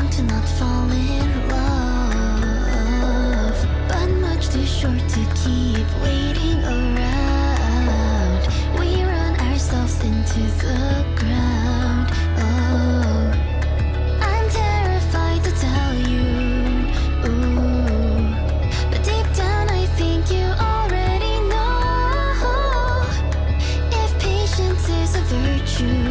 young to not fall in love, but much too short to keep waiting around. We run ourselves into the ground. Oh, I'm terrified to tell you. Ooh, but deep down I think you already know. If patience is a virtue,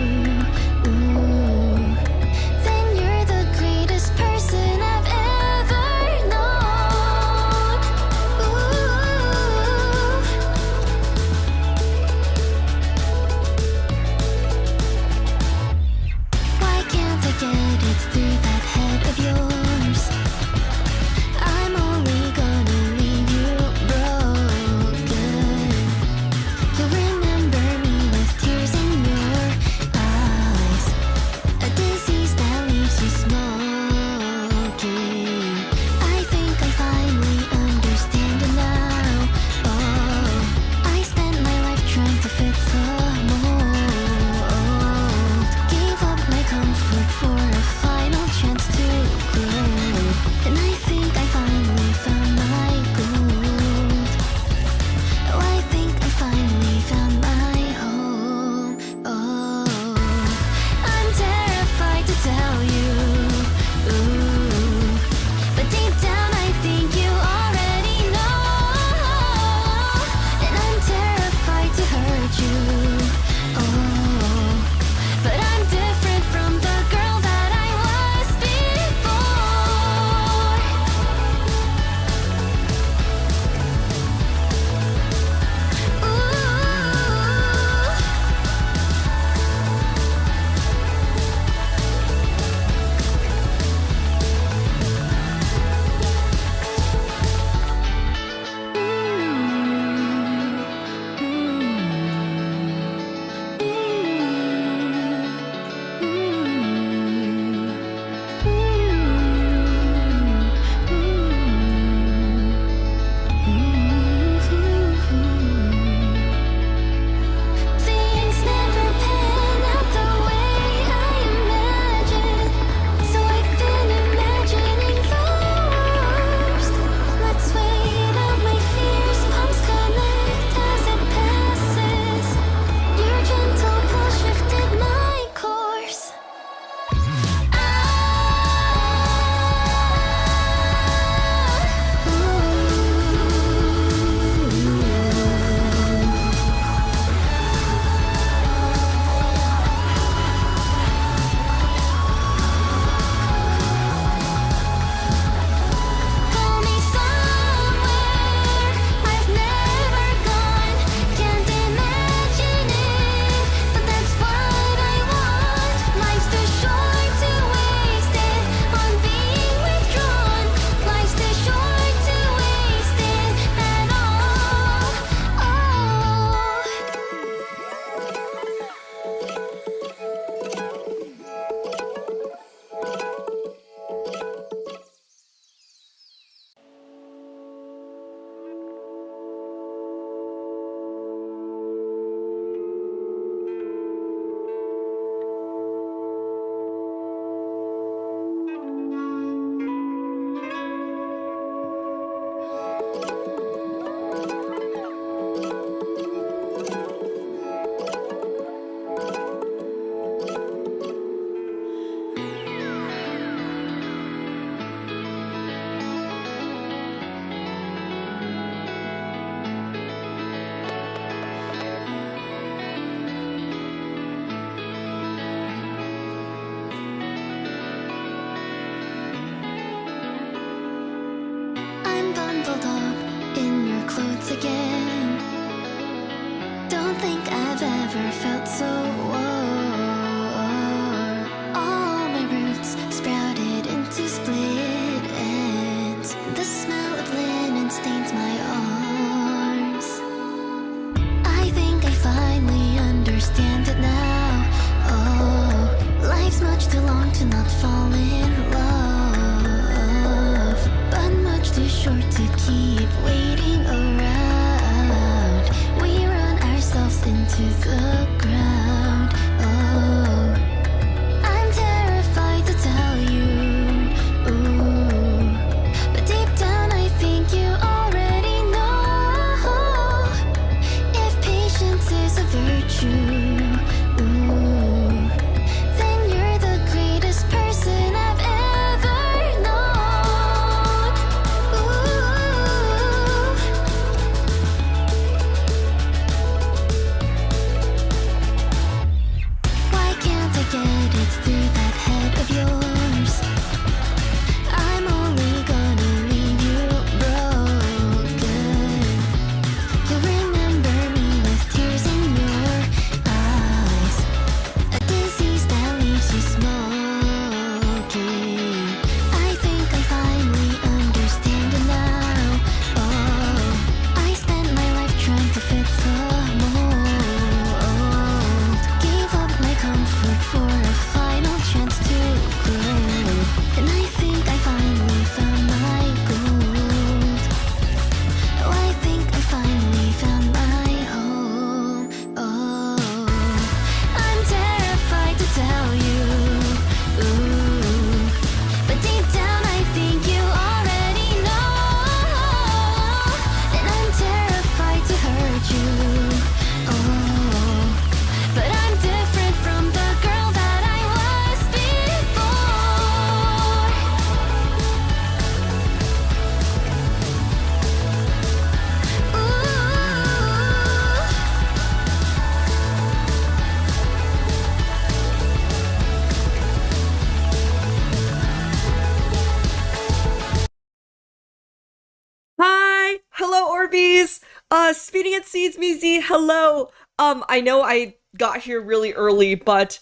Speeding it seeds me, Z, hello! I know I got here really early, but,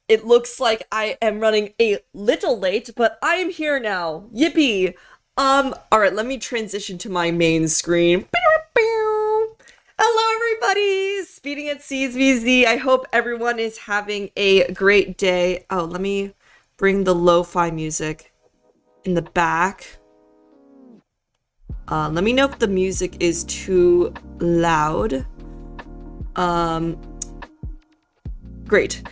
it looks like I am running a little late, but I am here now. Yippee! Alright, let me transition to my main screen. Hello, everybody! Speeding it seeds me, Z. I hope everyone is having a great day. Oh, let me bring the lo-fi music in the back. Let me know if the music is too loud. Great.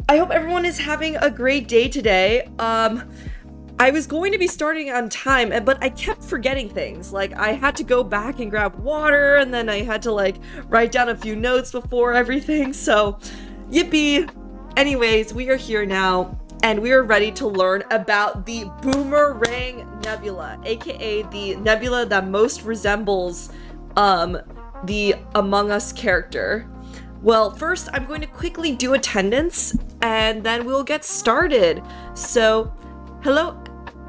I hope everyone is having a great day today. I was going to be starting on time, but I kept forgetting things. Like, I had to go back and grab water, and then I had to, like, write down a few notes before everything, so yippee! Anyways, we are here now, and we are ready to learn about the Boomerang Nebula, aka the nebula that most resembles the Among Us character. Well, first I'm going to quickly do attendance and then we'll get started. So, hello.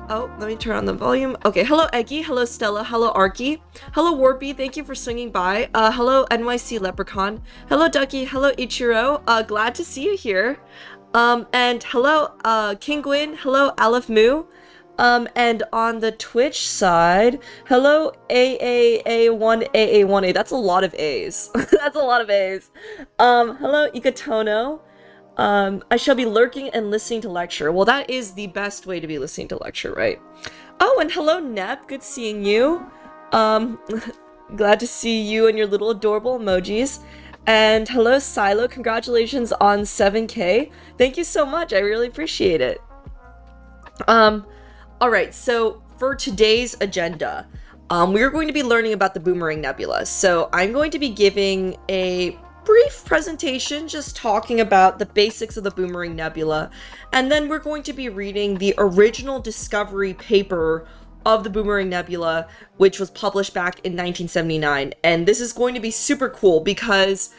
Oh, let me turn on the volume. Okay, hello Eggy, hello Stella, hello Arky, hello Warpy, thank you for swinging by. Hello NYC Leprechaun, hello Ducky, hello Ichiro, glad to see you here. And hello, King Gwyn, hello Aleph Moo, and on the Twitch side, hello AAA1AA1A, that's a lot of A's, that's a lot of A's. Hello Ikatono, I shall be lurking and listening to lecture. Well, that is the best way to be listening to lecture, right? Oh, and hello Nep, good seeing you. Glad to see you and your little adorable emojis. And hello Silo, congratulations on 7K. Thank you so much, I really appreciate it. Alright, so for today's agenda, we're going to be learning about the Boomerang Nebula. So I'm going to be giving a brief presentation, just talking about the basics of the Boomerang Nebula, and then we're going to be reading the original discovery paper of the Boomerang Nebula, which was published back in 1979. And this is going to be super cool because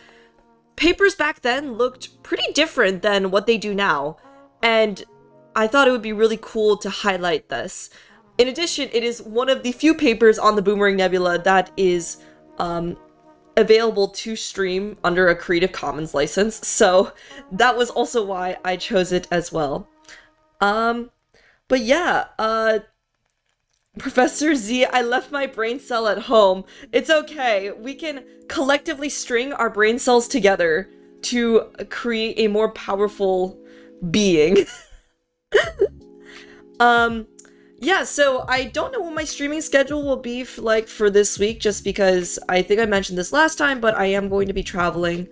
papers back then looked pretty different than what they do now. And I thought it would be really cool to highlight this. In addition, it is one of the few papers on the Boomerang Nebula that is available to stream under a Creative Commons license. So that was also why I chose it as well. But yeah, Professor Z, I left my brain cell at home. It's okay. We can collectively string our brain cells together to create a more powerful being. Yeah, so I don't know what my streaming schedule will be for this week, just because I think I mentioned this last time, but I am going to be traveling.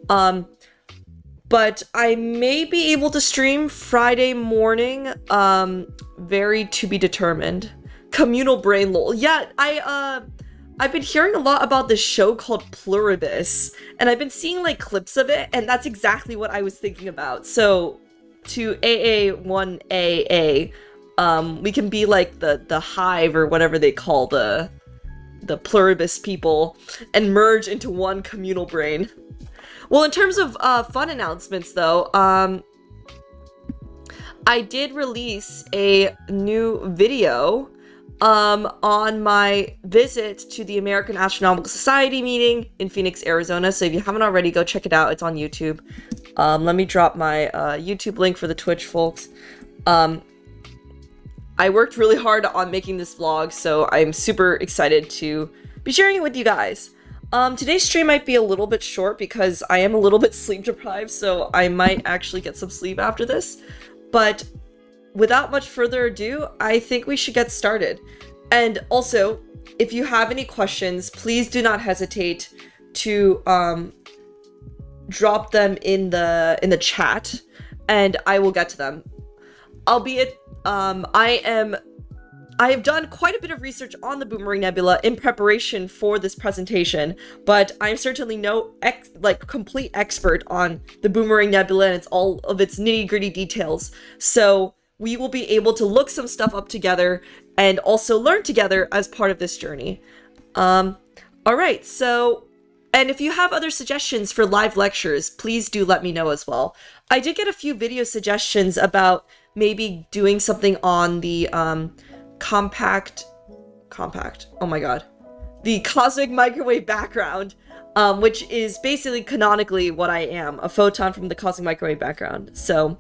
But I may be able to stream Friday morning, very to be determined. Communal brain lol. Yeah, I've been hearing a lot about this show called Pluribus, and I've been seeing like clips of it, and that's exactly what I was thinking about. So to AA1AA, we can be like the hive or whatever they call the Pluribus people and merge into one communal brain. Well, in terms of fun announcements though, I did release a new video on my visit to the American Astronomical Society meeting in Phoenix, Arizona. So if you haven't already, go check it out. It's on YouTube. Let me drop my YouTube link for the Twitch folks. I worked really hard on making this vlog, so I'm super excited to be sharing it with you guys. Today's stream might be a little bit short because I am a little bit sleep deprived, so I might actually get some sleep after this. But without much further ado, I think we should get started. And also, if you have any questions, please do not hesitate to drop them in the chat, and I will get to them. Albeit, I have done quite a bit of research on the Boomerang Nebula in preparation for this presentation, but I'm certainly no complete expert on the Boomerang Nebula and all of its nitty-gritty details. So we will be able to look some stuff up together and also learn together as part of this journey. Alright, so, and if you have other suggestions for live lectures, please do let me know as well. I did get a few video suggestions about maybe doing something on the compact, oh my god, the cosmic microwave background, which is basically canonically what I am, a photon from the cosmic microwave background. So,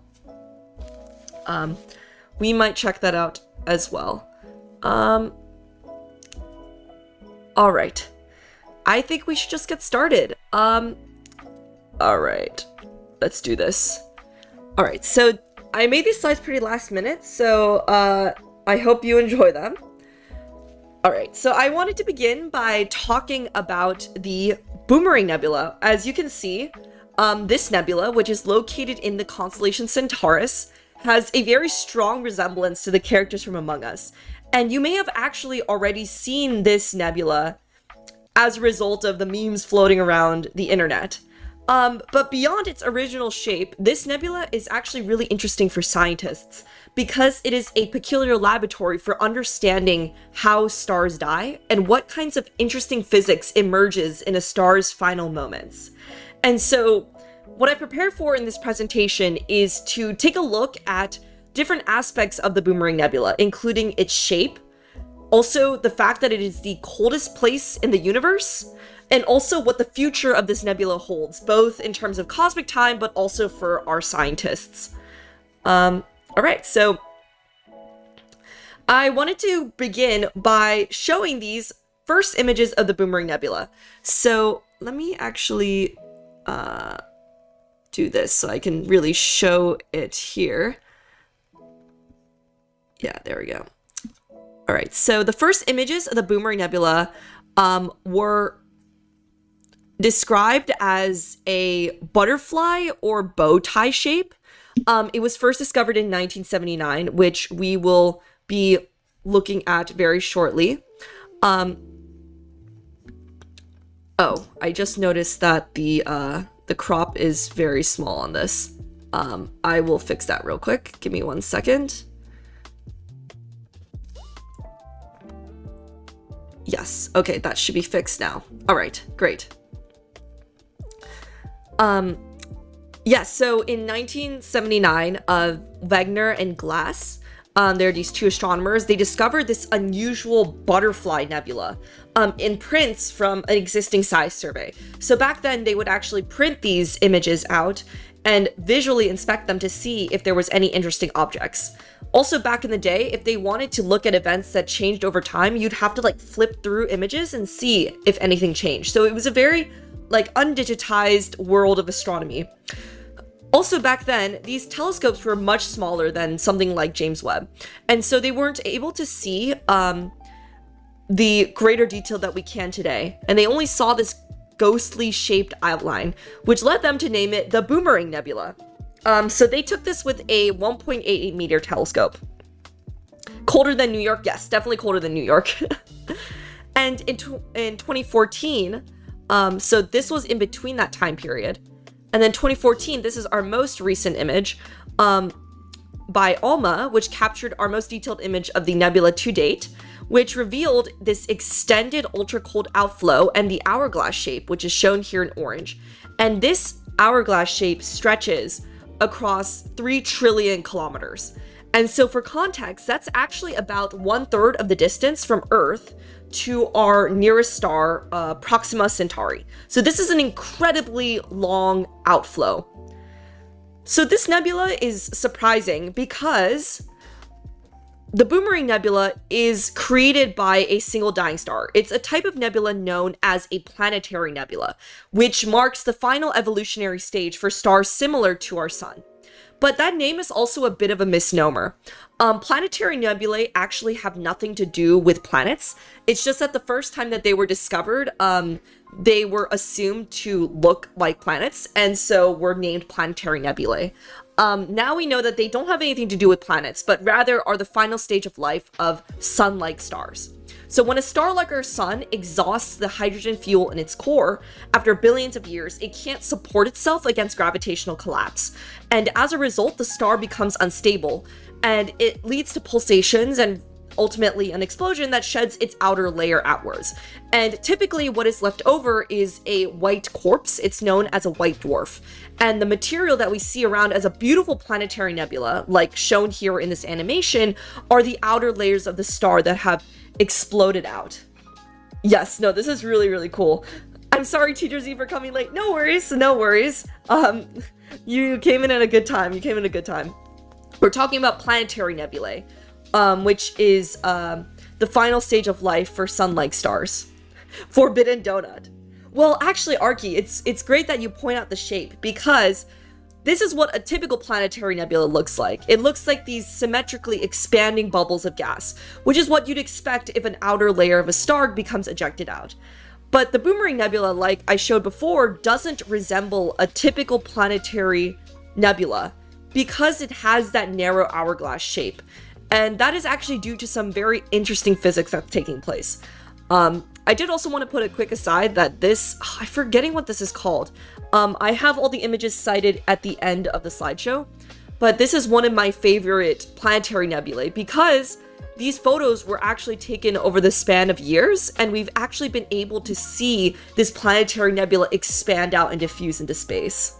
we might check that out as well. Alright. I think we should just get started. Alright. Let's do this. Alright, so I made these slides pretty last minute, so I hope you enjoy them. Alright, so I wanted to begin by talking about the Boomerang Nebula. As you can see, this nebula, which is located in the constellation Centaurus, has a very strong resemblance to the characters from Among Us. And you may have actually already seen this nebula as a result of the memes floating around the internet. But beyond its original shape, this nebula is actually really interesting for scientists because it is a peculiar laboratory for understanding how stars die and what kinds of interesting physics emerges in a star's final moments. And so what I prepared for in this presentation is to take a look at different aspects of the Boomerang Nebula, including its shape, also the fact that it is the coldest place in the universe, and also what the future of this nebula holds, both in terms of cosmic time, but also for our scientists. Alright, so I wanted to begin by showing these first images of the Boomerang Nebula. So let me actually do this so I can really show it here. Yeah, there we go. Alright, so the first images of the Boomerang Nebula were described as a butterfly or bow tie shape. It was first discovered in 1979, which we will be looking at very shortly. Oh, I just noticed that the crop is very small on this. I will fix that real quick. Give me 1 second. Yes, okay, that should be fixed now. All right, great. Yes, so in 1979, Wegner and Glass, they're these two astronomers, they discovered this unusual butterfly nebula in prints from an existing size survey. So back then, they would actually print these images out and visually inspect them to see if there was any interesting objects. Also, back in the day, if they wanted to look at events that changed over time, you'd have to like flip through images and see if anything changed. So it was a very like undigitized world of astronomy. Also back then, these telescopes were much smaller than something like James Webb. And so they weren't able to see the greater detail that we can today. And they only saw this ghostly shaped outline, which led them to name it the Boomerang Nebula. So they took this with a 1.88 meter telescope. Colder than New York? Yes, definitely colder than New York. And in 2014, so this was in between that time period. And then 2014, this is our most recent image by ALMA, which captured our most detailed image of the nebula to date, which revealed this extended ultra-cold outflow and the hourglass shape, which is shown here in orange. And this hourglass shape stretches across 3 trillion kilometers. And so for context, that's actually about 1/3 of the distance from Earth to our nearest star, Proxima Centauri. So this is an incredibly long outflow. So this nebula is surprising because the Boomerang Nebula is created by a single dying star. It's a type of nebula known as a planetary nebula, which marks the final evolutionary stage for stars similar to our sun. But that name is also a bit of a misnomer. Planetary nebulae actually have nothing to do with planets. It's just that the first time that they were discovered, they were assumed to look like planets, and so were named planetary nebulae. Now we know that they don't have anything to do with planets, but rather are the final stage of life of sun-like stars. So when a star like our sun exhausts the hydrogen fuel in its core, after billions of years, it can't support itself against gravitational collapse. And as a result, the star becomes unstable, and it leads to pulsations and ultimately an explosion that sheds its outer layer outwards. And typically what is left over is a white corpse. It's known as a white dwarf. And the material that we see around as a beautiful planetary nebula, like shown here in this animation, are the outer layers of the star that have exploded out. Yes, no, this is really, really cool. I'm sorry, Teacher Z, for coming late. No worries, no worries. You came in at a good time. You came in at a good time. We're talking about planetary nebulae, which is the final stage of life for sun-like stars. Forbidden donut. Well, actually, Arky, it's great that you point out the shape, because this is what a typical planetary nebula looks like. It looks like these symmetrically expanding bubbles of gas, which is what you'd expect if an outer layer of a star becomes ejected out. But the Boomerang Nebula, like I showed before, doesn't resemble a typical planetary nebula because it has that narrow hourglass shape. And that is actually due to some very interesting physics that's taking place. I did also want to put a quick aside that this, I'm forgetting what this is called. I have all the images cited at the end of the slideshow, but this is one of my favorite planetary nebulae because these photos were actually taken over the span of years, and we've actually been able to see this planetary nebula expand out and diffuse into space.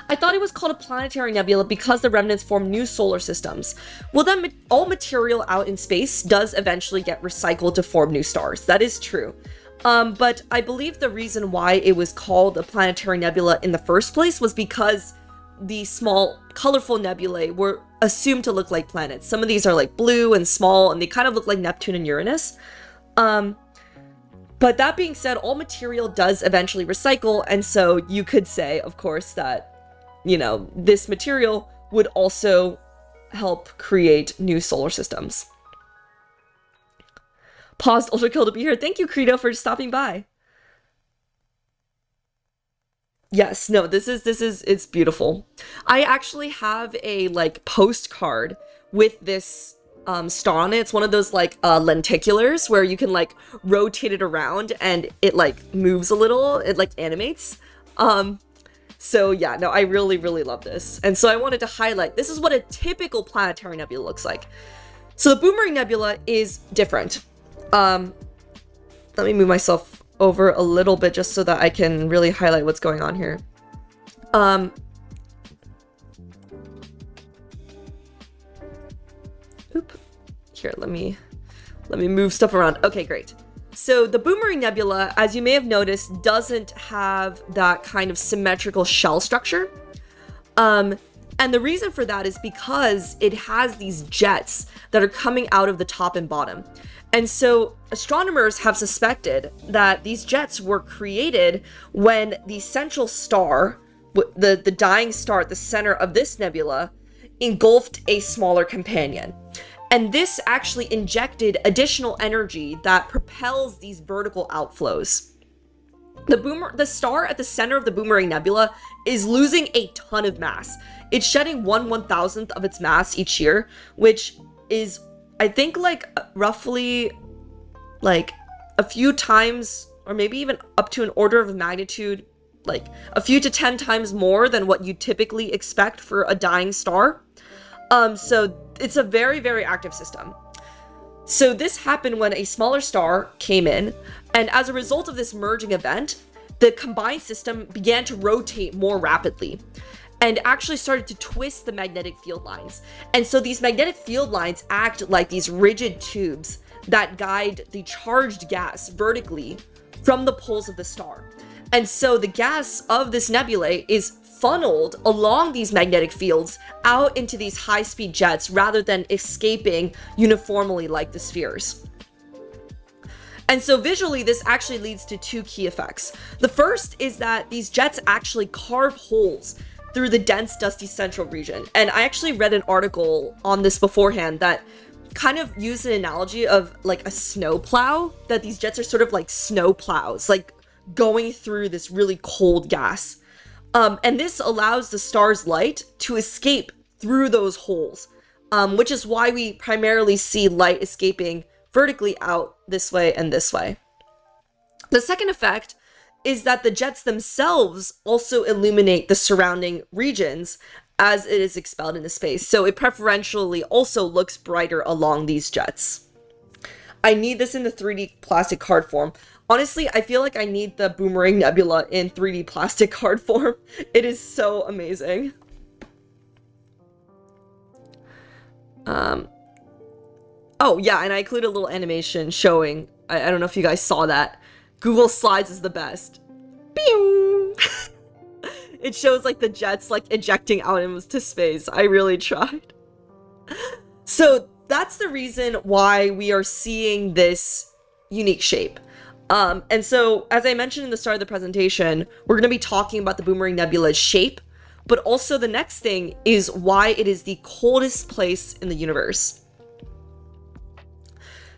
I thought it was called a planetary nebula because the remnants form new solar systems. Well, then all material out in space does eventually get recycled to form new stars. That is true. But I believe the reason why it was called a planetary nebula in the first place was because the small, colorful nebulae were assumed to look like planets. Some of these are like blue and small, and they kind of look like Neptune and Uranus. But that being said, all material does eventually recycle, and so you could say, of course, that, you know, this material would also help create new solar systems. Paused Ultrakill to be here. Thank you, Credo, for stopping by. Yes, no, it's beautiful. I actually have a, like, postcard with this star on it. It's one of those, like, lenticulars where you can, like, rotate it around and it, like, moves a little. It, like, animates. So yeah, no, I really, really love this. And so I wanted to highlight, this is what a typical planetary nebula looks like. So the Boomerang Nebula is different. Let me move myself over a little bit just so that I can really highlight what's going on here. Here, let me move stuff around. Okay, great. So the Boomerang Nebula, as you may have noticed, doesn't have that kind of symmetrical shell structure. And the reason for that is because it has these jets that are coming out of the top and bottom. And so astronomers have suspected that these jets were created when the central star, the dying star at the center of this nebula, engulfed a smaller companion. And this actually injected additional energy that propels these vertical outflows. The star at the center of the Boomerang Nebula is losing a ton of mass. It's shedding 1/1000th of its mass each year, which is, I think, like roughly like a few times, or maybe even up to an order of magnitude, like a few to 10 times more than what you typically expect for a dying star. So it's a very, very active system. So this happened when a smaller star came in, and as a result of this merging event, the combined system began to rotate more rapidly and actually started to twist the magnetic field lines. And so these magnetic field lines act like these rigid tubes that guide the charged gas vertically from the poles of the star. And so the gas of this nebula is funneled along these magnetic fields out into these high-speed jets rather than escaping uniformly like the spheres. And so visually, this actually leads to two key effects. The first is that these jets actually carve holes through the dense, dusty central region. And I actually read an article on this beforehand that kind of used an analogy of like a snow plow, that these jets are sort of like snow plows, like going through this really cold gas. And this allows the star's light to escape through those holes, which is why we primarily see light escaping vertically out this way and this way. The second effect is that the jets themselves also illuminate the surrounding regions as it is expelled into space, so it preferentially also looks brighter along these jets. I need this in the 3D plastic card form. Honestly, I feel like I need the Boomerang Nebula in 3D plastic card form. It is so amazing. Oh yeah, and I included a little animation showing I don't know if you guys saw that. Google Slides is the best. Pew! It shows like the jets like ejecting out into space. I really tried. So that's the reason why we are seeing this unique shape. And so, as I mentioned in the start of the presentation, we're going to be talking about the Boomerang Nebula's shape, but also the next thing is why it is the coldest place in the universe.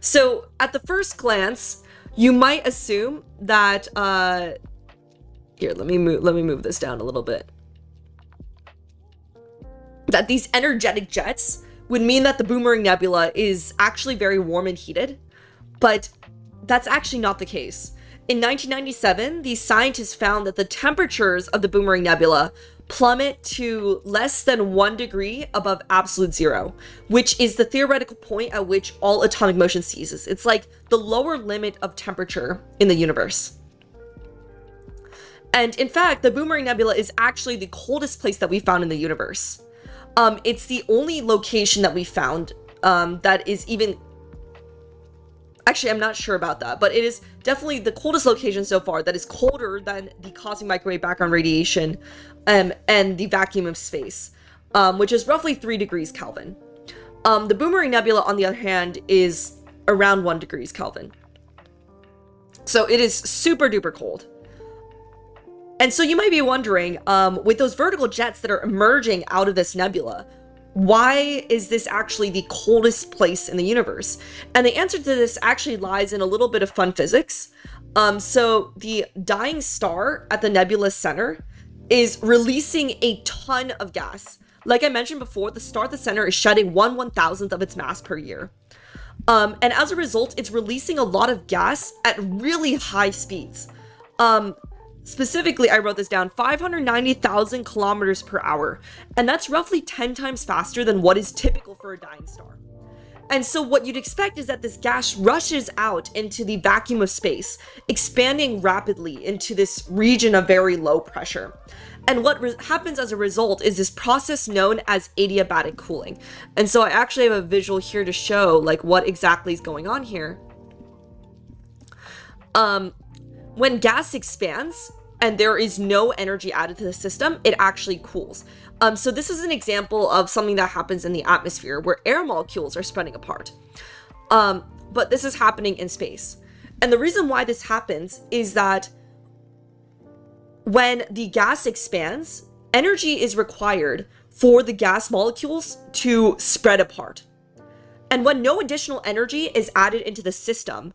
So, at the first glance, you might assume that, here, let me move this down a little bit. That these energetic jets would mean that the Boomerang Nebula is actually very warm and heated, but that's actually not the case. In 1997, these scientists found that the temperatures of the Boomerang Nebula plummet to less than 1 degree above absolute zero, which is the theoretical point at which all atomic motion ceases. It's like the lower limit of temperature in the universe. And in fact, the Boomerang Nebula is actually the coldest place that we found in the universe. It's the only location that we found that is even... Actually, I'm not sure about that, but it is definitely the coldest location so far that is colder than the cosmic microwave background radiation and the vacuum of space, which is roughly 3 degrees Kelvin. The Boomerang Nebula, on the other hand, is around 1 degrees Kelvin. So it is super duper cold. And so you might be wondering, with those vertical jets that are emerging out of this nebula, why is this actually the coldest place in the universe? And the answer to this actually lies in a little bit of fun physics. So the dying star at the nebula's center is releasing a ton of gas. Like I mentioned before, the star at the center is shedding 1/1000th of its mass per year. And as a result, it's releasing a lot of gas at really high speeds. Specifically, I wrote this down, 590,000 kilometers per hour. And that's roughly 10 times faster than what is typical for a dying star. And so what you'd expect is that this gas rushes out into the vacuum of space, expanding rapidly into this region of very low pressure. And what happens as a result is this process known as adiabatic cooling. And so I actually have a visual here to show like what exactly is going on here. When gas expands and there is no energy added to the system, it actually cools. So this is an example of something that happens in the atmosphere where air molecules are spreading apart. But this is happening in space. And the reason why this happens is that when the gas expands, energy is required for the gas molecules to spread apart. And when no additional energy is added into the system,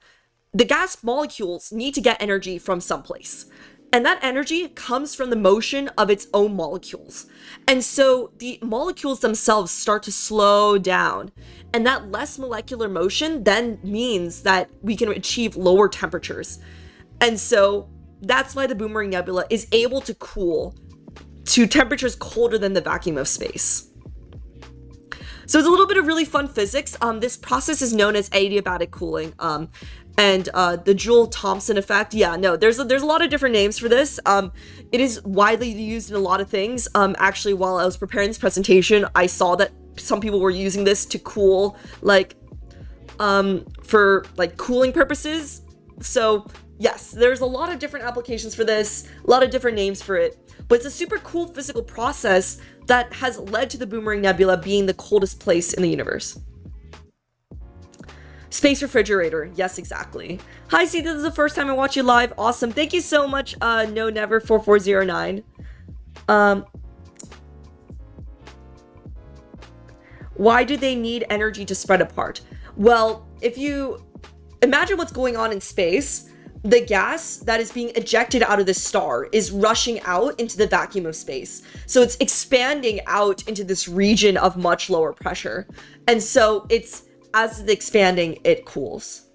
the gas molecules need to get energy from someplace. And that energy comes from the motion of its own molecules. And so the molecules themselves start to slow down. And that less molecular motion then means that we can achieve lower temperatures. And so that's why the Boomerang Nebula is able to cool to temperatures colder than the vacuum of space. So it's a little bit of really fun physics. This process is known as adiabatic cooling. And the Joule-Thomson effect. Yeah, no, there's a lot of different names for this. It is widely used in a lot of things. Actually, while I was preparing this presentation, I saw that some people were using this to cool, like, for like cooling purposes. So yes, there's a lot of different applications for this, a lot of different names for it, but it's a super cool physical process that has led to the Boomerang Nebula being the coldest place in the universe. Space refrigerator. Yes, exactly. Hi, see, this is the first time I watch you live. Awesome. Thank you so much, No Never 4409. Why do they need energy to spread apart? Well, if you imagine what's going on in space, the gas that is being ejected out of the star is rushing out into the vacuum of space. So it's expanding out into this region of much lower pressure. And so it's, as it's expanding, it cools.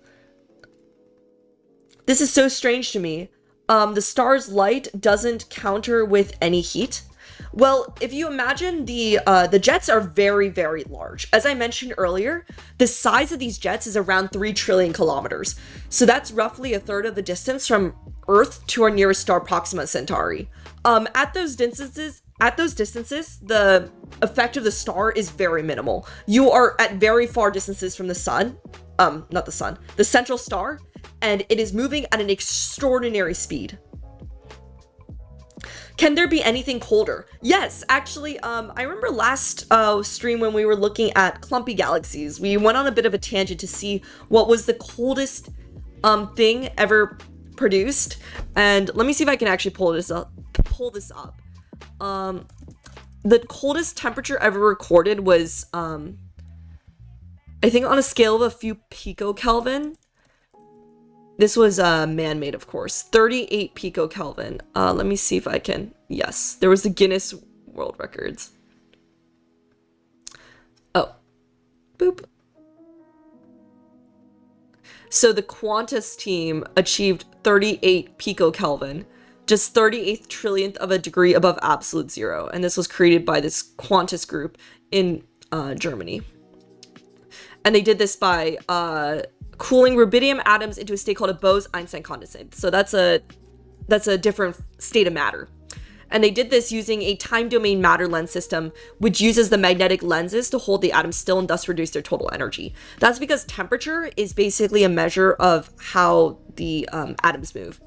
This is so strange to me. The star's light doesn't counter with any heat. Well, if you imagine the jets are very, very large. As I mentioned earlier, the size of these jets is around 3 trillion kilometers. So that's roughly a third of the distance from Earth to our nearest star, Proxima Centauri. At those distances, the effect of the star is very minimal. You are at very far distances from the sun, not the sun, the central star, and it is moving at an extraordinary speed. Can there be anything colder? Yes, actually, I remember last stream when we were looking at clumpy galaxies, we went on a bit of a tangent to see what was the coldest thing ever produced. And let me see if I can actually pull this up. The coldest temperature ever recorded was, I think on a scale of a few picokelvin. This was man-made, of course. 38 picokelvin. Let me see if I can. Yes, there was the Guinness World Records. Oh, boop. So the Qantas team achieved 38 picokelvin, just 38th trillionth of a degree above absolute zero. And this was created by this Qantas group in Germany. And they did this by cooling rubidium atoms into a state called a Bose-Einstein condensate. So that's a different state of matter. And they did this using a time domain matter lens system, which uses the magnetic lenses to hold the atoms still and thus reduce their total energy. That's because temperature is basically a measure of how the atoms move.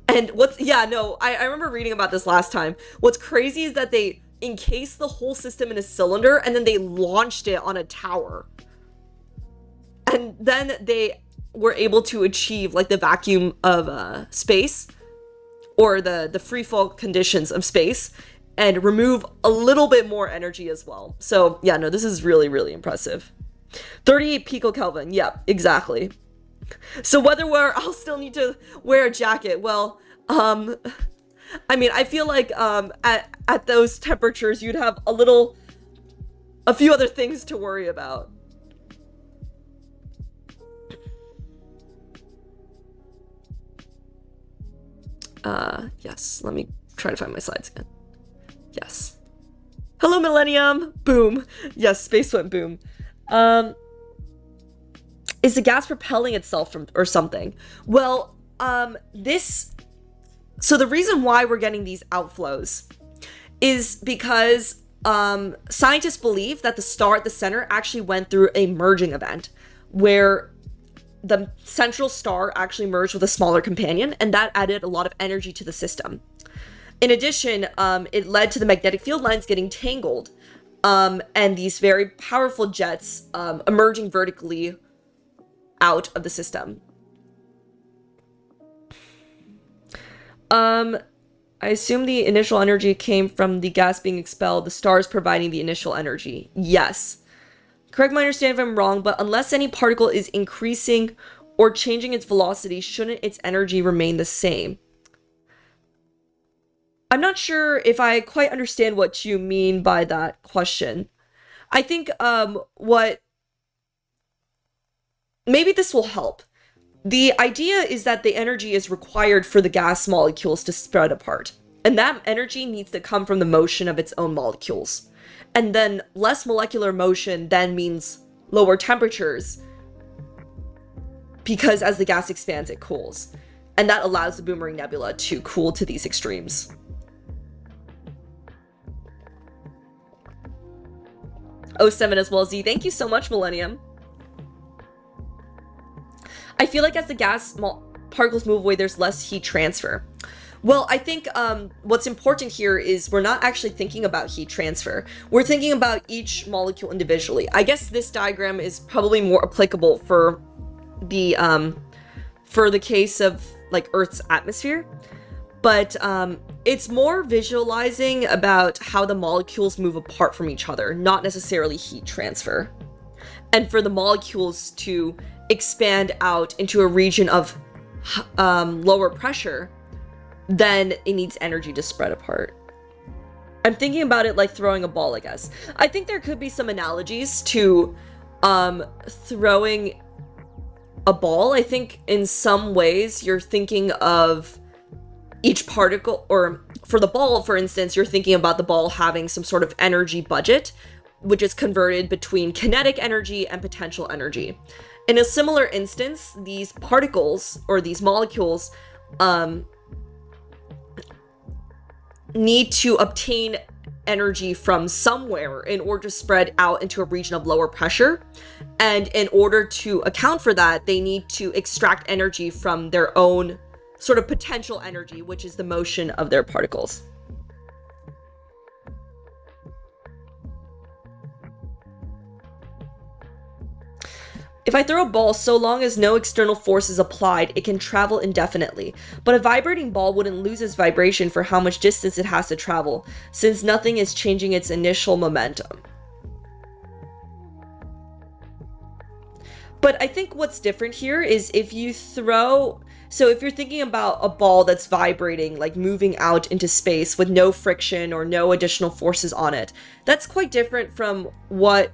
And I remember reading about this last time. What's crazy is that they encased the whole system in a cylinder and then they launched it on a tower. And then they were able to achieve like the vacuum of space, or the free fall conditions of space, and remove a little bit more energy as well. So yeah, no, this is really, really impressive. 38 picokelvin, yeah, exactly. So I'll still need to wear a jacket. Well, I mean, I feel like at those temperatures, you'd have a few other things to worry about. Yes, let me try to find my slides again. Yes. Hello, Millennium! Boom. Yes, space went boom. Is the gas propelling itself or something? Well, so the reason why we're getting these outflows is because scientists believe that the star at the center actually went through a merging event where the central star actually merged with a smaller companion, and that added a lot of energy to the system. In addition, it led to the magnetic field lines getting tangled, and these very powerful jets emerging vertically out of the system. I assume the initial energy came from the gas being expelled, the stars providing the initial energy. Yes. Correct my understanding if I'm wrong, but unless any particle is increasing or changing its velocity, shouldn't its energy remain the same? I'm not sure if I quite understand what you mean by that question. I think maybe this will help. The idea is that the energy is required for the gas molecules to spread apart, and that energy needs to come from the motion of its own molecules. And then less molecular motion then means lower temperatures, because as the gas expands, it cools. And that allows the Boomerang Nebula to cool to these extremes. O7 as well, Z. Thank you so much, Millennium. I feel like as the gas particles move away, there's less heat transfer. Well, I think what's important here is we're not actually thinking about heat transfer. We're thinking about each molecule individually. I guess this diagram is probably more applicable for the case of like Earth's atmosphere, but it's more visualizing about how the molecules move apart from each other, not necessarily heat transfer. And for the molecules to expand out into a region of lower pressure, then it needs energy to spread apart. I'm thinking about it like throwing a ball, I guess. I think there could be some analogies to throwing a ball. I think in some ways you're thinking of each particle, or for the ball, for instance, you're thinking about the ball having some sort of energy budget, which is converted between kinetic energy and potential energy. In a similar instance, these particles or these molecules need to obtain energy from somewhere in order to spread out into a region of lower pressure. And in order to account for that, they need to extract energy from their own sort of potential energy, which is the motion of their particles. If I throw a ball, so long as no external force is applied, it can travel indefinitely. But a vibrating ball wouldn't lose its vibration for how much distance it has to travel, since nothing is changing its initial momentum. But I think what's different here is if you throw... So if you're thinking about a ball that's vibrating, like moving out into space with no friction or no additional forces on it, that's quite different from what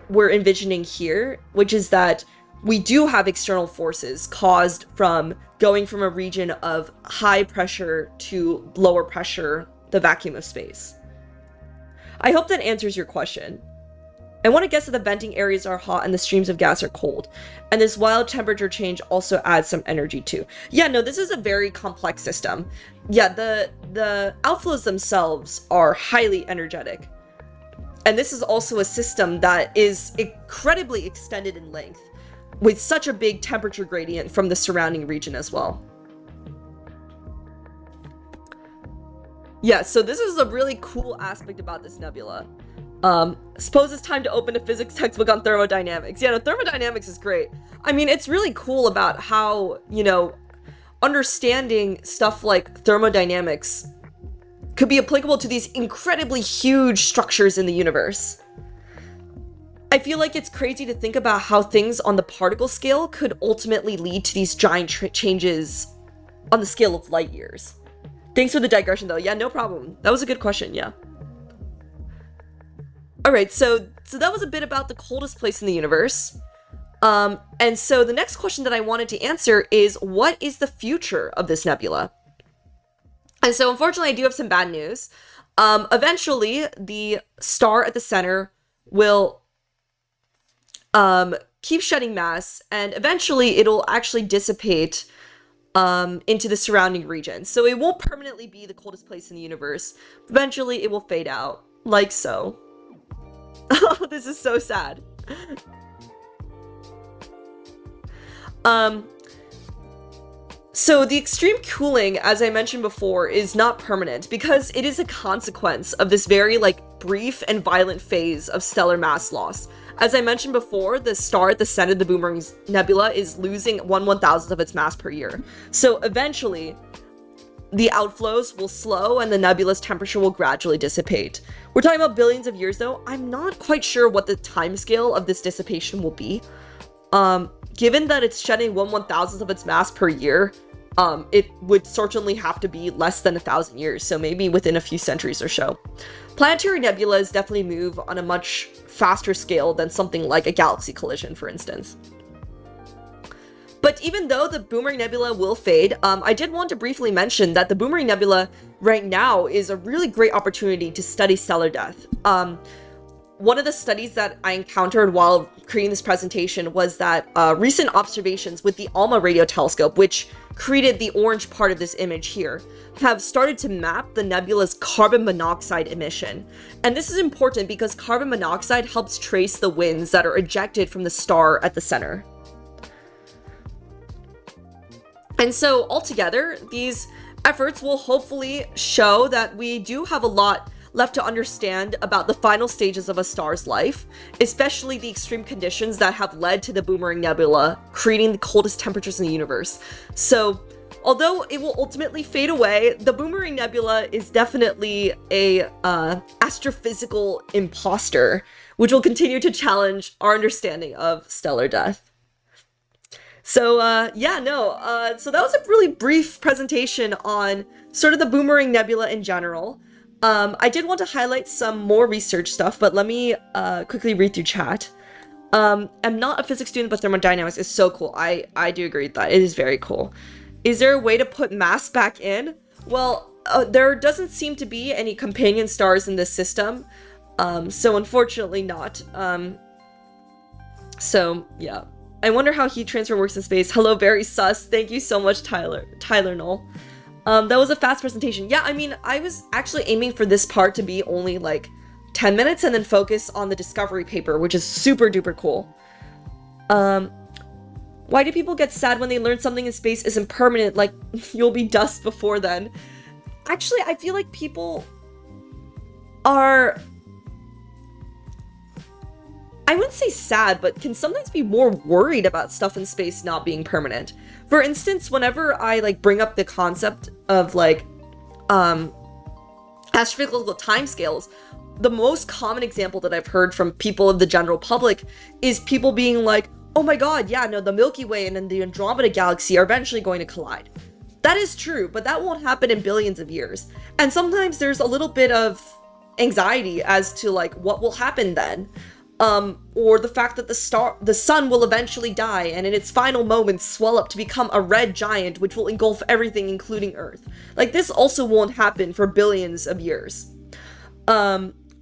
we're envisioning here, which is that we do have external forces caused from going from a region of high pressure to lower pressure, the vacuum of space. I hope that answers your question. I want to guess that the venting areas are hot and the streams of gas are cold, and this wild temperature change also adds some energy too. Yeah, no, this is a very complex system. Yeah, the outflows themselves are highly energetic. And this is also a system that is incredibly extended in length, with such a big temperature gradient from the surrounding region as well. Yeah, so this is a really cool aspect about this nebula. Suppose it's time to open a physics textbook on thermodynamics. Yeah, no, thermodynamics is great. I mean, it's really cool about how, you know, understanding stuff like thermodynamics could be applicable to these incredibly huge structures in the universe. I feel like it's crazy to think about how things on the particle scale could ultimately lead to these giant changes on the scale of light years. Thanks for the digression though. Yeah, no problem. That was a good question, yeah. Alright, so that was a bit about the coldest place in the universe. And so the next question that I wanted to answer is, what is the future of this nebula? And so unfortunately, I do have some bad news. Eventually, the star at the center will keep shedding mass, and eventually it'll actually dissipate into the surrounding region. So it won't permanently be the coldest place in the universe. Eventually, it will fade out, like so. Oh, this is so sad. So the extreme cooling, as I mentioned before, is not permanent because it is a consequence of this very, brief and violent phase of stellar mass loss. As I mentioned before, the star at the center of the Boomerang Nebula is losing 1/1000th of its mass per year. So eventually, the outflows will slow and the nebula's temperature will gradually dissipate. We're talking about billions of years though. I'm not quite sure what the timescale of this dissipation will be. Given that it's shedding 1/1000th of its mass per year, it would certainly have to be less than 1,000 years, so maybe within a few centuries or so. Planetary nebulas definitely move on a much faster scale than something like a galaxy collision, for instance. But even though the Boomerang Nebula will fade, I did want to briefly mention that the Boomerang Nebula right now is a really great opportunity to study stellar death. One of the studies that I encountered while creating this presentation was that recent observations with the ALMA radio telescope, which created the orange part of this image here, have started to map the nebula's carbon monoxide emission. And this is important because carbon monoxide helps trace the winds that are ejected from the star at the center. And so altogether, these efforts will hopefully show that we do have a lot left to understand about the final stages of a star's life, especially the extreme conditions that have led to the Boomerang Nebula creating the coldest temperatures in the universe. So, although it will ultimately fade away, the Boomerang Nebula is definitely a astrophysical imposter, which will continue to challenge our understanding of stellar death. So, so that was a really brief presentation on sort of the Boomerang Nebula in general. I did want to highlight some more research stuff, but let me quickly read through chat. I'm not a physics student, but thermodynamics is so cool. I do agree with that. It is very cool. Is there a way to put mass back in? Well, there doesn't seem to be any companion stars in this system, so unfortunately not. So, yeah. I wonder how heat transfer works in space. Hello, very sus. Thank you so much, Tyler Knoll. That was a fast presentation. Yeah, I mean, I was actually aiming for this part to be only like 10 minutes and then focus on the discovery paper, which is super duper cool. Why do people get sad when they learn something in space isn't permanent? Like, you'll be dust before then. Actually, I feel like people are... I wouldn't say sad, but can sometimes be more worried about stuff in space not being permanent. For instance, whenever I like bring up the concept of like astrophysical timescales, the most common example that I've heard from people of the general public is people being like, oh my god, yeah, no, the Milky Way and then the Andromeda Galaxy are eventually going to collide. That is true, but that won't happen in billions of years. And sometimes there's a little bit of anxiety as to like what will happen then. Or the fact that the sun will eventually die and in its final moments swell up to become a red giant which will engulf everything including Earth. Like, this also won't happen for billions of years.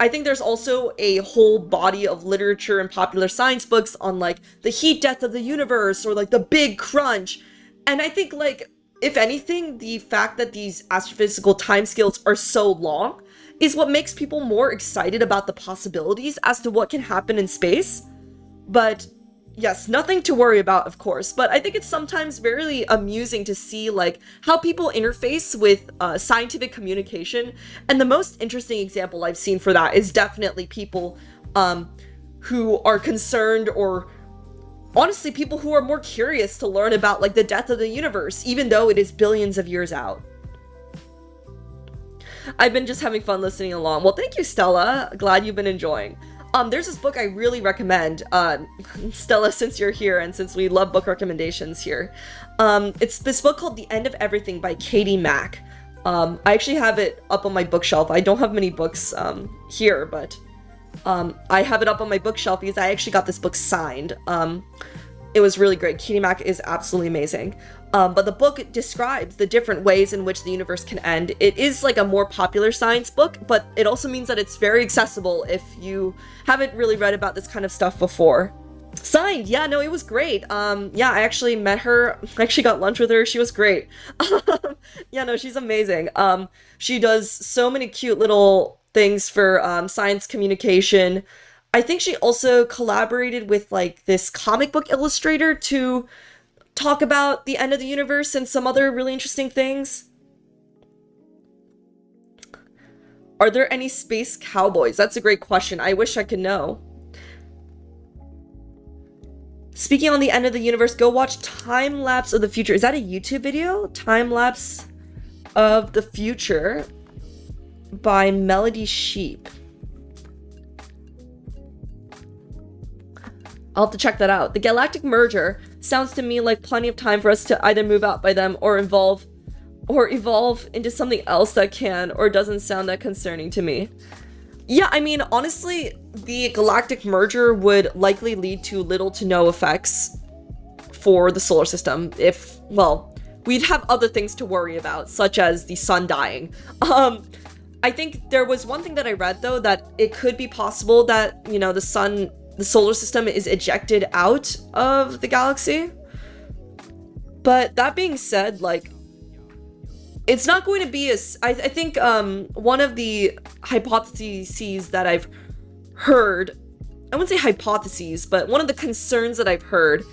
I think there's also a whole body of literature and popular science books on like the heat death of the universe or like the big crunch. And I think like, if anything, the fact that these astrophysical timescales are so long is what makes people more excited about the possibilities as to what can happen in space. But yes, nothing to worry about, of course, but I think it's sometimes very amusing to see like how people interface with scientific communication. And the most interesting example I've seen for that is definitely people who are concerned, or honestly people who are more curious to learn about like the death of the universe, even though it is billions of years out. I've been just having fun listening along. Well, thank you, Stella. Glad you've been enjoying. There's this book I really recommend, Stella, since you're here and since we love book recommendations here. It's this book called The End of Everything by Katie Mack. I actually have it up on my bookshelf. I don't have many books here, but I have it up on my bookshelf because I actually got this book signed. It was really great. Katie Mack is absolutely amazing. But the book describes the different ways in which the universe can end. It is like a more popular science book, but it also means that it's very accessible if you haven't really read about this kind of stuff before. Signed, yeah, no, it was great. Yeah, I actually met her, I actually got lunch with her, she was great. Yeah, no, she's amazing. She does so many cute little things for science communication. I think she also collaborated with like this comic book illustrator to talk about the end of the universe and some other really interesting things. Are there any space cowboys? That's a great question. I wish I could know. Speaking on the end of the universe, go watch Time Lapse of the Future. Is that a YouTube video? Time Lapse of the Future by Melody Sheep. I'll have to check that out. The galactic merger sounds to me like plenty of time for us to either move out by them or evolve into something else that can or doesn't sound that concerning to me. Yeah, I mean, honestly, the galactic merger would likely lead to little to no effects for the solar system if, well, we'd have other things to worry about, such as the sun dying. I think there was one thing that I read, though, that it could be possible that, you know, the solar system is ejected out of the galaxy. But that being said, like, it's not going to be as... I think one of the hypotheses that I've heard... I wouldn't say hypotheses, but one of the concerns that I've heard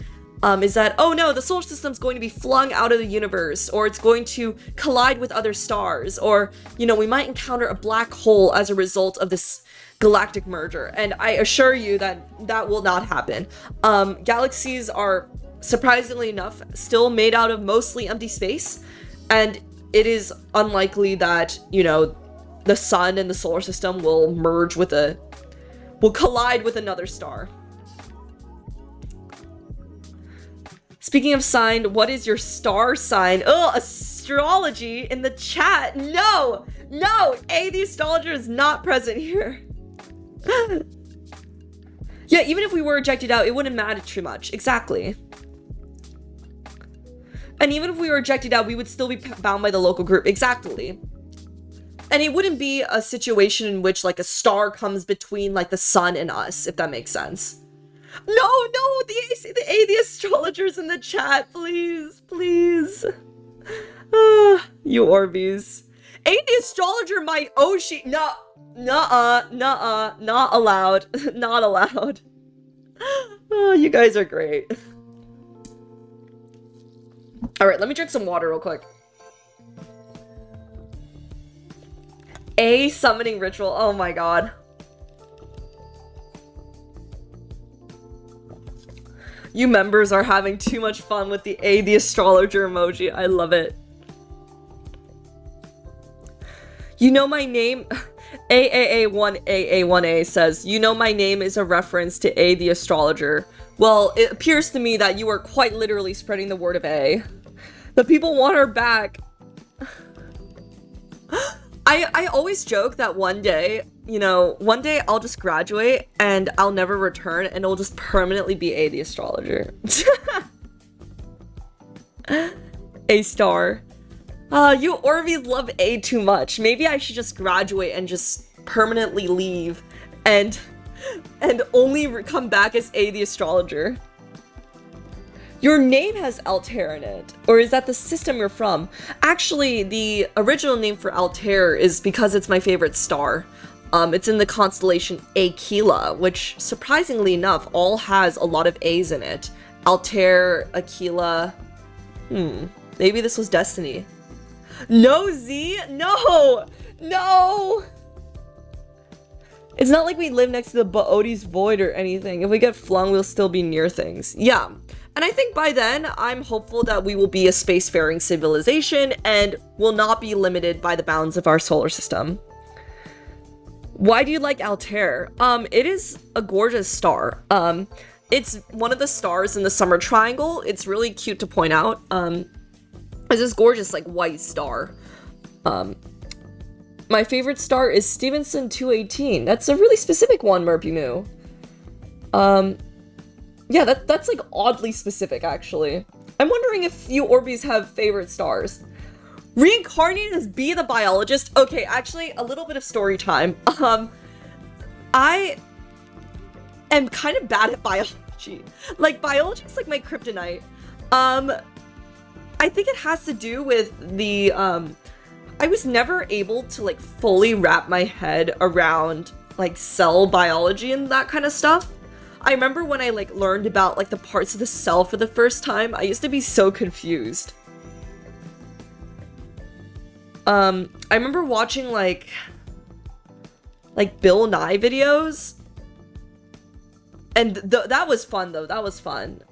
is that, oh no, the solar system's going to be flung out of the universe, or it's going to collide with other stars, or, you know, we might encounter a black hole as a result of this galactic merger. And I assure you that that will not happen. Galaxies are, surprisingly enough, still made out of mostly empty space, and it is unlikely that, you know, the sun and the solar system will collide with another star. Speaking of sign, what is your star sign? Oh, astrology in the chat. No, the astrologer is not present here. Yeah, even if we were ejected out, it wouldn't matter too much. Exactly. And even if we were ejected out, we would still be bound by the local group. Exactly. And it wouldn't be a situation in which, like, a star comes between, like, the sun and us, if that makes sense. No, the astrologers in the chat, please. You Orbeez. Ain't the astrologer my Oshi? No, nuh-uh, not allowed. Not allowed. Oh, you guys are great. Alright, let me drink some water real quick. A summoning ritual. Oh my god. You members are having too much fun with the A the astrologer emoji. I love it. You know my name. AAA1AA1A says, you know my name is a reference to A the astrologer. Well, it appears to me that you are quite literally spreading the word of A. The people want her back. I always joke that one day, you know, one day I'll just graduate and I'll never return and it'll just permanently be A the astrologer. A star. You Orbeez love A too much. Maybe I should just graduate and just permanently leave and only come back as A the astrologer. Your name has Altair in it, or is that the system you're from? Actually, the original name for Altair is because it's my favorite star. It's in the constellation Aquila, which, surprisingly enough, all has a lot of A's in it. Altair, Aquila... maybe this was destiny. No, Z? No! No! It's not like we live next to the Baodi's Void or anything. If we get flung, we'll still be near things. Yeah. And I think by then, I'm hopeful that we will be a spacefaring civilization and will not be limited by the bounds of our solar system. Why do you like Altair? It is a gorgeous star. It's one of the stars in the summer triangle. It's really cute to point out. It's this gorgeous, like, white star. My favorite star is Stevenson 218. That's a really specific one, Murpy yeah, that's like oddly specific, actually. I'm wondering if you Orbeez have favorite stars. Reincarnated as B the biologist? Okay, actually, a little bit of story time. I am kind of bad at biology. Like, biology is like my kryptonite. I think it has to do with the, I was never able to, like, fully wrap my head around, like, cell biology and that kind of stuff. I remember when I, like, learned about, like, the parts of the cell for the first time, I used to be so confused. I remember watching, like Bill Nye videos. And that was fun, though. That was fun.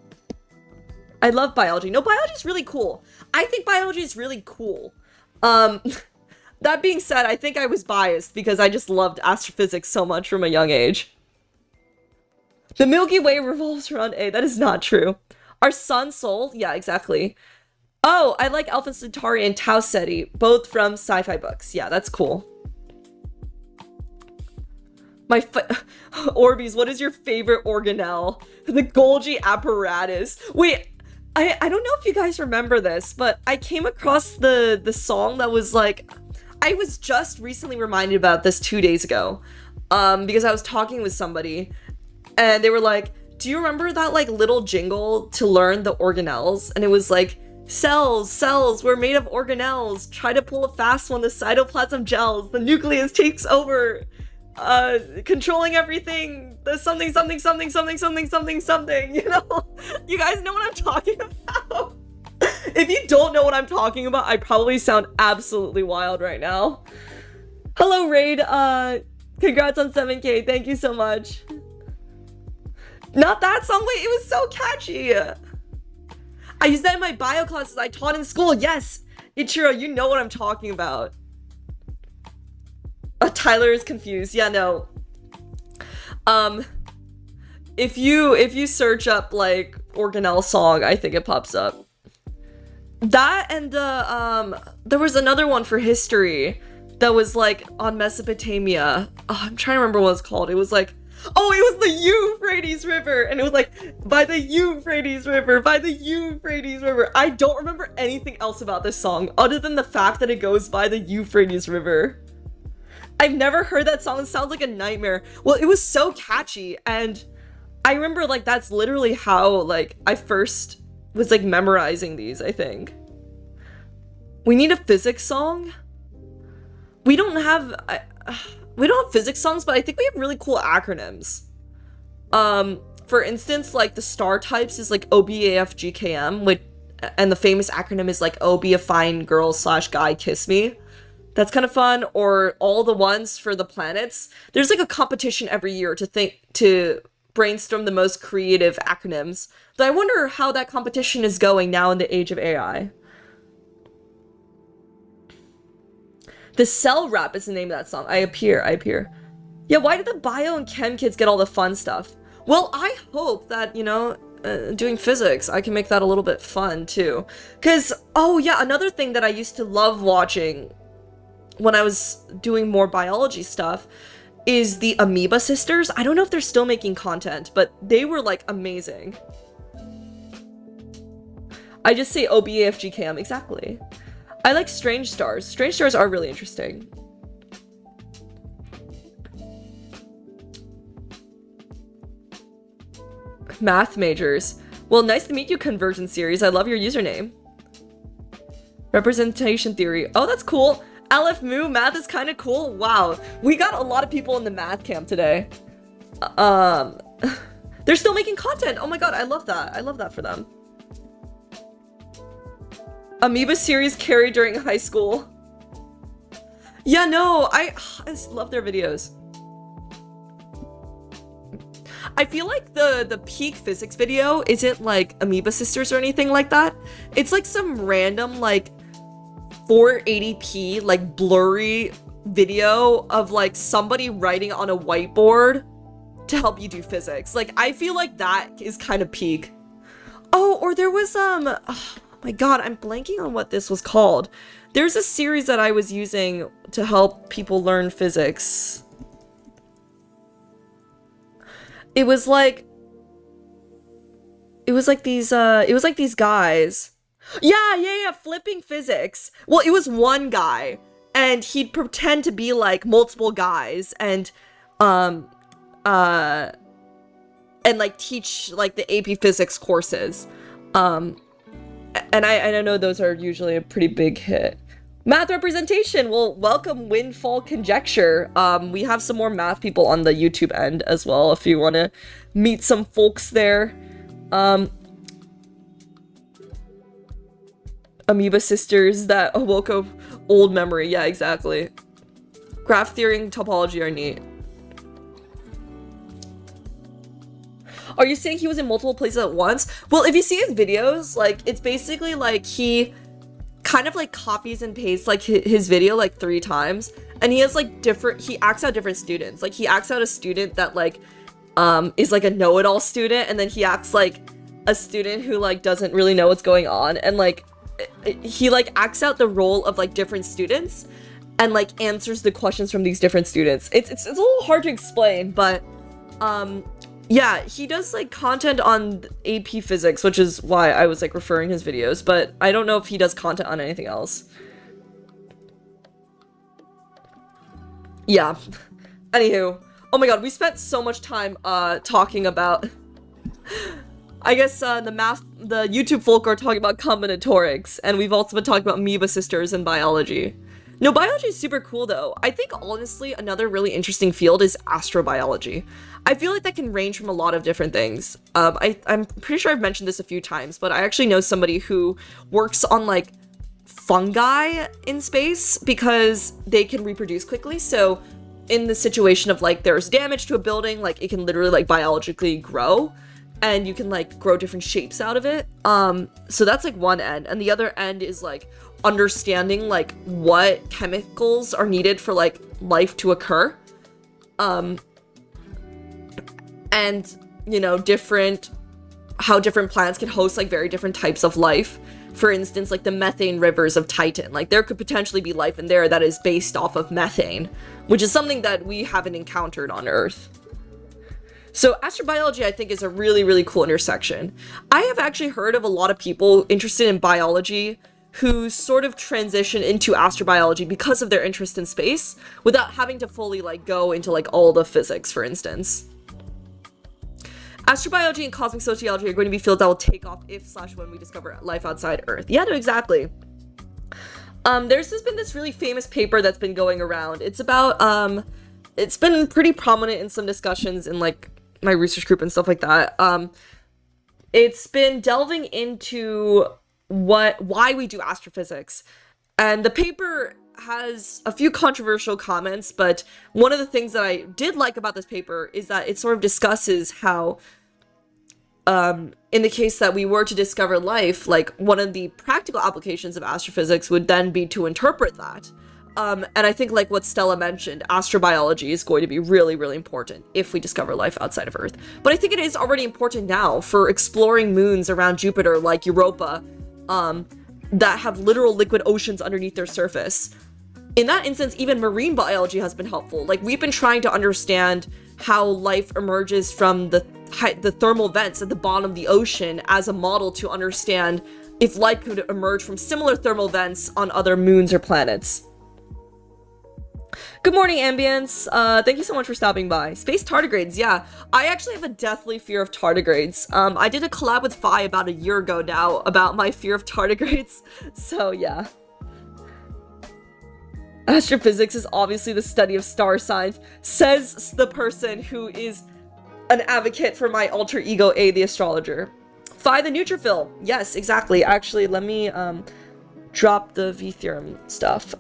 I love biology. No, biology is really cool. I think biology is really cool. That being said, I think I was biased because I just loved astrophysics so much from a young age. The Milky Way revolves around A. That is not true. Our sun, Sol? Yeah, exactly. Oh, I like Alpha Centauri and Tau Ceti, both from sci-fi books. Yeah, that's cool. Orbeez, what is your favorite organelle? The Golgi apparatus. Wait, I don't know if you guys remember this, but I came across the song that was like... I was just recently reminded about this 2 days ago. Because I was talking with somebody, and they were like, do you remember that, like, little jingle to learn the organelles? And it was like, cells, we're made of organelles. Try to pull a fast one, the cytoplasm gels. The nucleus takes over, controlling everything. The something, you know? You guys know what I'm talking about? If you don't know what I'm talking about, I probably sound absolutely wild right now. Hello, Raid. Congrats on 7K. Thank you so much. Not that song. Wait, it was so catchy. I used that in my bio classes I taught in school. Yes, Ichiro, you know what I'm talking about. Tyler is confused. Yeah, no. If you search up, like, organelle song, I think it pops up. That and there was another one for history that was, like, on Mesopotamia. Oh, I'm trying to remember what it's called. It was like, oh, it was the Euphrates River, and it was like, by the Euphrates River, by the Euphrates River. I don't remember anything else about this song, other than the fact that it goes by the Euphrates River. I've never heard that song. It sounds like a nightmare. Well, it was so catchy, and I remember, like, that's literally how, like, I first was, like, memorizing these, I think. We need a physics song. We don't have physics songs, but I think we have really cool acronyms. For instance, like the star types is like OBAFGKM, which, and the famous acronym is like Oh, be a fine girl / guy, kiss me. That's kind of fun. Or all the ones for the planets. There's like a competition every year to brainstorm the most creative acronyms. But I wonder how that competition is going now in the age of AI. The Cell Rap is the name of that song. I appear. Yeah, why did the bio and chem kids get all the fun stuff? Well, I hope that, you know, doing physics, I can make that a little bit fun too. Because, oh yeah, another thing that I used to love watching when I was doing more biology stuff is the Amoeba Sisters. I don't know if they're still making content, but they were like amazing. I just say OBAFGKM, exactly. I like Strange Stars. Strange Stars are really interesting. Math majors. Well, nice to meet you, Convergence Series. I love your username. Representation theory. Oh, that's cool. Aleph Mu, math is kind of cool. Wow. We got a lot of people in the math camp today. They're still making content. Oh my god, I love that. I love that for them. Amoeba series carried during high school. Yeah, no, I just love their videos. I feel like the peak physics video isn't like Amoeba Sisters or anything like that. It's like some random like 480p like blurry video of like somebody writing on a whiteboard to help you do physics. Like I feel like that is kind of peak. Oh, or there was oh my god, I'm blanking on what this was called. There's a series that I was using to help people learn physics. It was like these guys. Yeah, flipping physics. Well, it was one guy and he'd pretend to be like multiple guys and like teach like the AP physics courses. And I know those are usually a pretty big hit. Math representation. Well, welcome Windfall Conjecture. We have some more math people on the YouTube end as well if you want to meet some folks there. Amoeba Sisters, that woke up old memory. Yeah, exactly. Graph theory and topology are neat. Are you saying he was in multiple places at once? Well, if you see his videos, like, it's basically like he kind of like copies and pastes like his video like 3 times, and he has like he acts out different students. Like he acts out a student that like is like a know-it-all student, and then he acts like a student who like doesn't really know what's going on, and like he like acts out the role of like different students and like answers the questions from these different students. It's a little hard to explain, but yeah, he does like content on AP physics, which is why I was like referring his videos, but I don't know if he does content on anything else. Yeah. Anywho, oh my god, we spent so much time talking about I guess the YouTube folk are talking about combinatorics, and we've also been talking about Amoeba Sisters and biology. No, biology is super cool though. I think honestly another really interesting field is astrobiology. I feel like that can range from a lot of different things. I'm pretty sure I've mentioned this a few times, but I actually know somebody who works on like fungi in space because they can reproduce quickly. So in the situation of like there's damage to a building, like it can literally like biologically grow, and you can like grow different shapes out of it. So that's like one end, and the other end is like understanding like what chemicals are needed for like life to occur. And you know, how different plants can host like very different types of life. For instance, like the methane rivers of Titan, like there could potentially be life in there that is based off of methane, which is something that we haven't encountered on Earth. So astrobiology, I think, is a really, really cool intersection. I have actually heard of a lot of people interested in biology who sort of transition into astrobiology because of their interest in space without having to fully like go into like all the physics, for instance. Astrobiology and cosmic sociology are going to be fields that will take off if/when we discover life outside Earth. Yeah, no, exactly. There's just been this really famous paper that's been going around. It's about, it's been pretty prominent in some discussions in, like, my research group and stuff like that. It's been delving into why we do astrophysics. And the paper has a few controversial comments, but one of the things that I did like about this paper is that it sort of discusses how, in the case that we were to discover life, like, one of the practical applications of astrophysics would then be to interpret that. And I think, like what Stella mentioned, astrobiology is going to be really, really important if we discover life outside of Earth. But I think it is already important now for exploring moons around Jupiter, like Europa, that have literal liquid oceans underneath their surface. In that instance, even marine biology has been helpful. Like, we've been trying to understand how life emerges from the thermal vents at the bottom of the ocean as a model to understand if life could emerge from similar thermal vents on other moons or planets. Good morning, Ambience. Thank you so much for stopping by. Space tardigrades, yeah. I actually have a deathly fear of tardigrades. I did a collab with Phi about a year ago now about my fear of tardigrades, so yeah. Astrophysics is obviously the study of star signs, says the person who is an advocate for my alter ego, A, the astrologer. Phi the neutrophil. Yes, exactly. Actually, let me drop the V theorem stuff.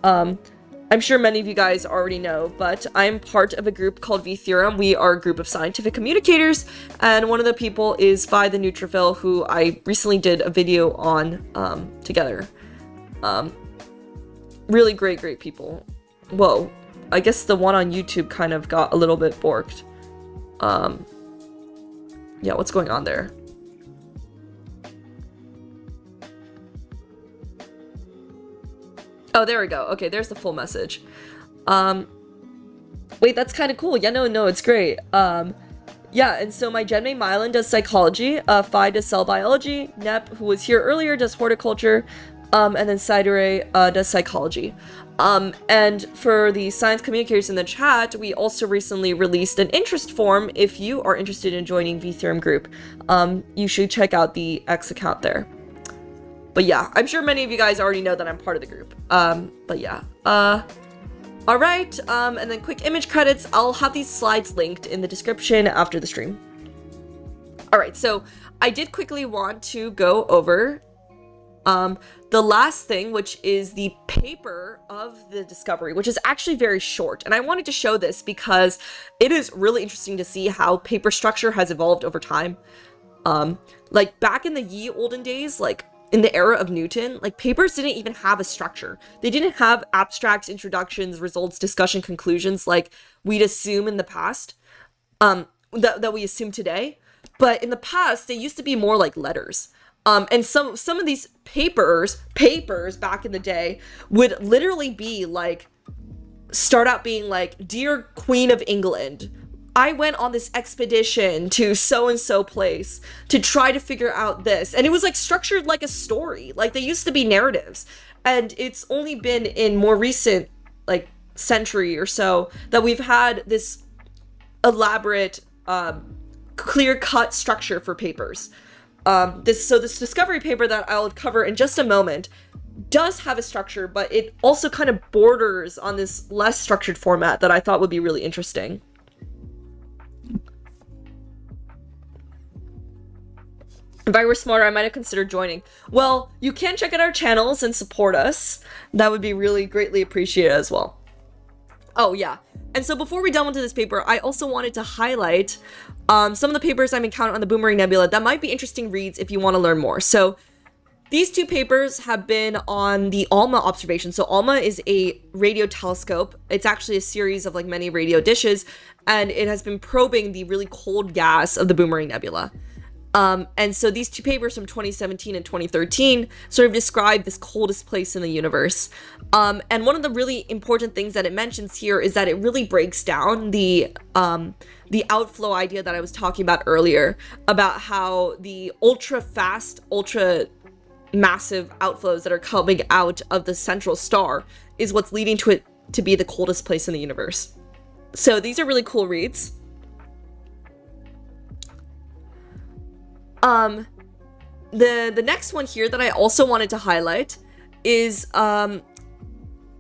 I'm sure many of you guys already know, but I'm part of a group called V Theorem. We are a group of scientific communicators, and one of the people is Phi the neutrophil, who I recently did a video on together. Really great people. Whoa, I guess the one on YouTube kind of got a little bit borked. Yeah, what's going on there? Oh, there we go. Okay, there's the full message. Wait, that's kind of cool. Yeah, no, it's great. Yeah, and so my genmate Mylan does psychology, Phi does cell biology, Nep, who was here earlier, does horticulture, and then Saidere does psychology. And for the science communicators in the chat, we also recently released an interest form. If you are interested in joining V Theorem group, you should check out the X account there. But yeah, I'm sure many of you guys already know that I'm part of the group. But yeah. Alright, and then quick image credits. I'll have these slides linked in the description after the stream. Alright, so I did quickly want to go over the last thing, which is the paper of the discovery, which is actually very short. And I wanted to show this because it is really interesting to see how paper structure has evolved over time. Like back in the ye olden days, like in the era of Newton, like papers didn't even have a structure. They didn't have abstracts, introductions, results, discussion, conclusions like we'd assume in the past, that we assume today. But in the past, they used to be more like letters. And some of these papers back in the day would literally be like, start out being like, "Dear Queen of England, I went on this expedition to so-and-so place to try to figure out this." And it was like structured like a story. Like they used to be narratives. And it's only been in more recent, like, century or so that we've had this elaborate, clear-cut structure for papers. This discovery paper that I'll cover in just a moment does have a structure, but it also kind of borders on this less structured format that I thought would be really interesting. If I were smarter, I might have considered joining. Well, you can check out our channels and support us. That would be really greatly appreciated as well. Oh, yeah. And so before we delve into this paper, I also wanted to highlight some of the papers I'm encountering on the Boomerang Nebula that might be interesting reads if you want to learn more. So these two papers have been on the ALMA observation. So ALMA is a radio telescope. It's actually a series of like many radio dishes, and it has been probing the really cold gas of the Boomerang Nebula. And so these two papers from 2017 and 2013 sort of describe this coldest place in the universe. And one of the really important things that it mentions here is that it really breaks down the outflow idea that I was talking about earlier, about how the ultra fast, ultra massive outflows that are coming out of the central star is what's leading to it to be the coldest place in the universe. So these are really cool reads. The next one here that I also wanted to highlight is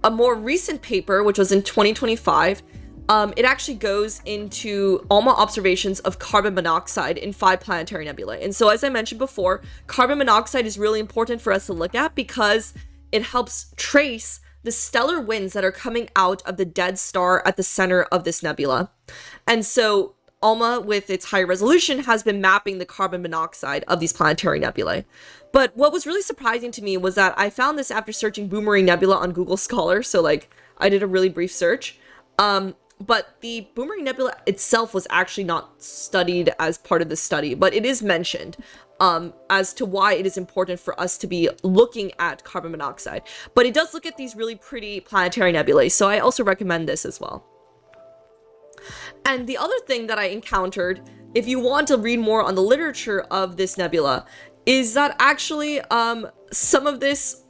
a more recent paper, which was in 2025, it actually goes into ALMA observations of carbon monoxide in 5 planetary nebulae. And so, as I mentioned before, carbon monoxide is really important for us to look at because it helps trace the stellar winds that are coming out of the dead star at the center of this nebula. And so ALMA, with its high resolution, has been mapping the carbon monoxide of these planetary nebulae. But what was really surprising to me was that I found this after searching Boomerang Nebula on Google Scholar. So like I did a really brief search. But the Boomerang Nebula itself was actually not studied as part of the study, but it is mentioned as to why it is important for us to be looking at carbon monoxide. But it does look at these really pretty planetary nebulae, so I also recommend this as well. And the other thing that I encountered, if you want to read more on the literature of this nebula, is that actually some of this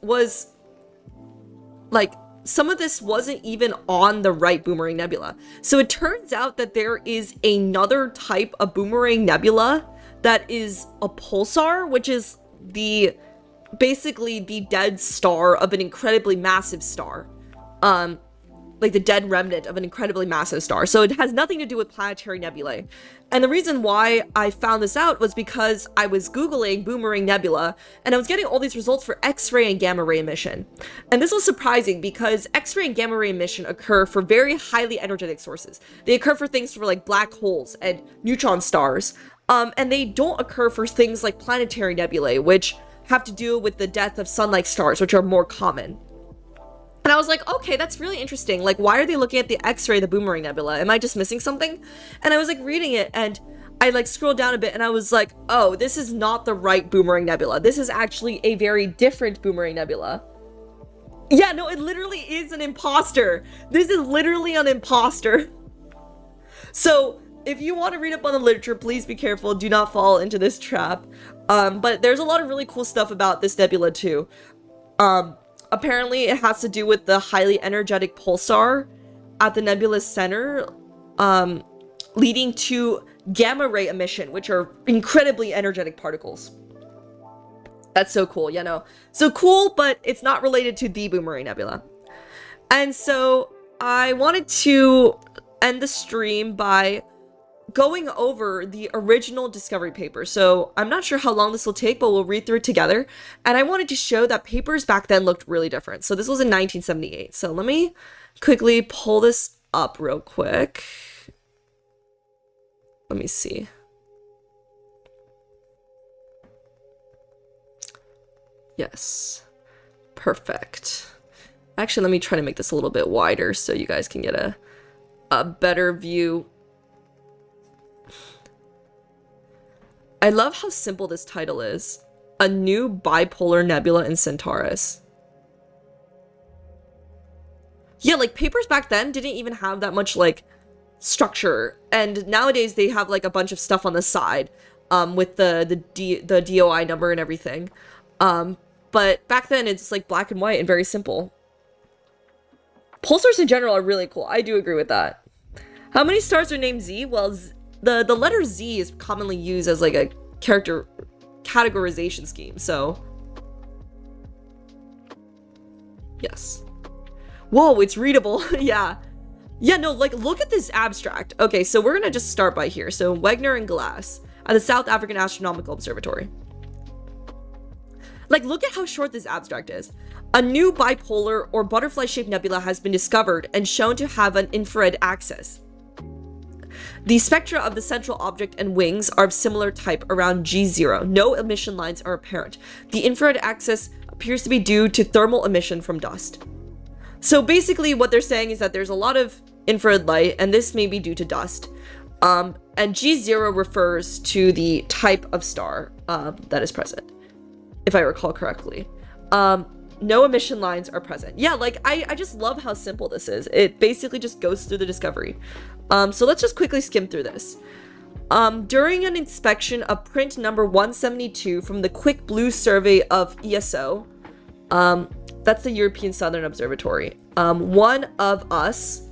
wasn't even on the right Boomerang Nebula. So it turns out that there is another type of Boomerang Nebula that is a pulsar, which is basically the dead star of an incredibly massive star. Like the dead remnant of an incredibly massive star. So it has nothing to do with planetary nebulae. And the reason why I found this out was because I was Googling Boomerang Nebula and I was getting all these results for X-ray and gamma ray emission. And this was surprising because X-ray and gamma ray emission occur for very highly energetic sources. They occur for things for like black holes and neutron stars. And they don't occur for things like planetary nebulae, which have to do with the death of sun-like stars, which are more common. And I was like, okay, that's really interesting. Like, why are they looking at the X-ray of the Boomerang Nebula? Am I just missing something? And I was like reading it and I like scrolled down a bit and I was like, oh, this is not the right Boomerang Nebula. This is actually a very different Boomerang Nebula. Yeah, no, it literally is an imposter. This is literally an imposter. So if you want to read up on the literature, please be careful. Do not fall into this trap. But there's a lot of really cool stuff about this nebula too. Apparently, it has to do with the highly energetic pulsar at the nebula's center, leading to gamma ray emission, which are incredibly energetic particles. That's so cool, you know. So cool, but it's not related to the Boomerang Nebula. And so I wanted to end the stream by going over the original discovery paper. So I'm not sure how long this will take, but we'll read through it together. And I wanted to show that papers back then looked really different. So this was in 1978. So let me quickly pull this up real quick. Let me see. Yes. Perfect. Actually, let me try to make this a little bit wider so you guys can get a better view. I love how simple this title is. A new bipolar nebula in Centaurus. Yeah, like papers back then didn't even have that much like structure. And nowadays they have like a bunch of stuff on the side with the DOI number and everything. But back then it's like black and white and very simple. Pulsars in general are really cool. I do agree with that. How many stars are named Z? Well, the letter Z is commonly used as like a character categorization scheme, so yes. Whoa, it's readable. Yeah, no, like look at this abstract. Okay, so we're gonna just start by here. So Wegner and Glass at the South African Astronomical Observatory. Like, look at how short this abstract is. A new bipolar or butterfly-shaped nebula has been discovered and shown to have an infrared axis. The spectra of the central object and wings are of similar type around G0. No emission lines are apparent. The infrared axis appears to be due to thermal emission from dust. So basically what they're saying is that there's a lot of infrared light, and this may be due to dust. And G0 refers to the type of star that is present, if I recall correctly. No emission lines are present. Yeah, like, I just love how simple this is. It basically just goes through the discovery. So let's just quickly skim through this. During an inspection of print number 172 from the Quick Blue Survey of ESO, that's the European Southern Observatory, one of us,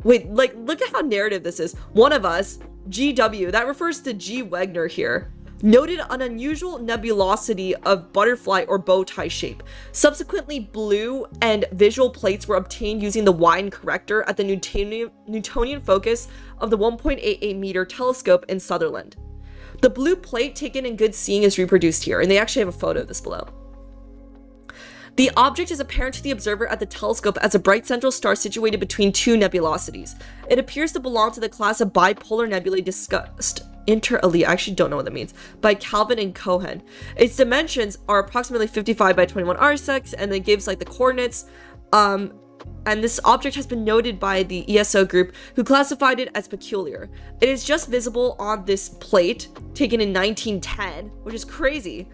wait, like, look at how narrative this is. One of us, GW, that refers to G. Wegner here, noted an unusual nebulosity of butterfly or bow tie shape. Subsequently, blue and visual plates were obtained using the Wien corrector at the Newtonian focus of the 1.88 meter telescope in Sutherland. The blue plate taken in good seeing is reproduced here, and they actually have a photo of this below. The object is apparent to the observer at the telescope as a bright central star situated between two nebulosities. It appears to belong to the class of bipolar nebulae discussed inter alia, I actually don't know what that means, by Calvin and Cohen. Its dimensions are approximately 55 by 21 arcsecs, and it gives like the coordinates. And this object has been noted by the ESO group, who classified it as peculiar. It is just visible on this plate taken in 1910, which is crazy.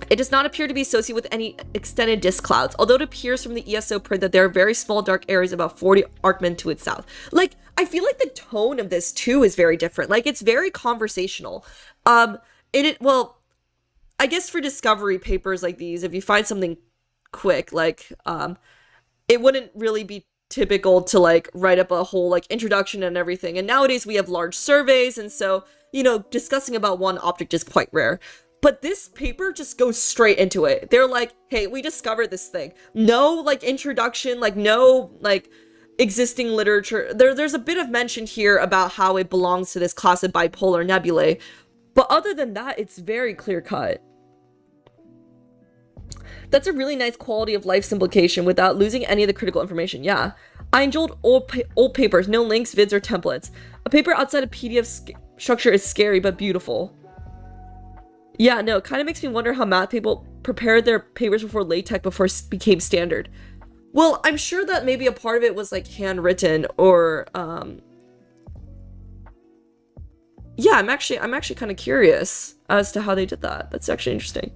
It does not appear to be associated with any extended disk clouds, although it appears from the ESO print that there are very small dark areas about 40 arcmen to its south. Like, I feel like the tone of this too is very different. Like, it's very conversational. Well, I guess for discovery papers like these, if you find something quick, like, it wouldn't really be typical to like write up a whole like introduction and everything. And nowadays we have large surveys, and so, you know, discussing about one object is quite rare. But this paper just goes straight into it. They're like, hey, we discovered this thing. No, like, introduction, like, no, like, existing literature. There's a bit of mention here about how it belongs to this class of bipolar nebulae. But other than that, it's very clear-cut. That's a really nice quality of life simplification without losing any of the critical information. Yeah. I enjoyed old papers, no links, vids, or templates. A paper outside a PDF structure is scary, but beautiful. Yeah, no, it kind of makes me wonder how math people prepared their papers before LaTeX before it became standard. Well, I'm sure that maybe a part of it was like handwritten or, yeah, I'm actually kind of curious as to how they did that. That's actually interesting.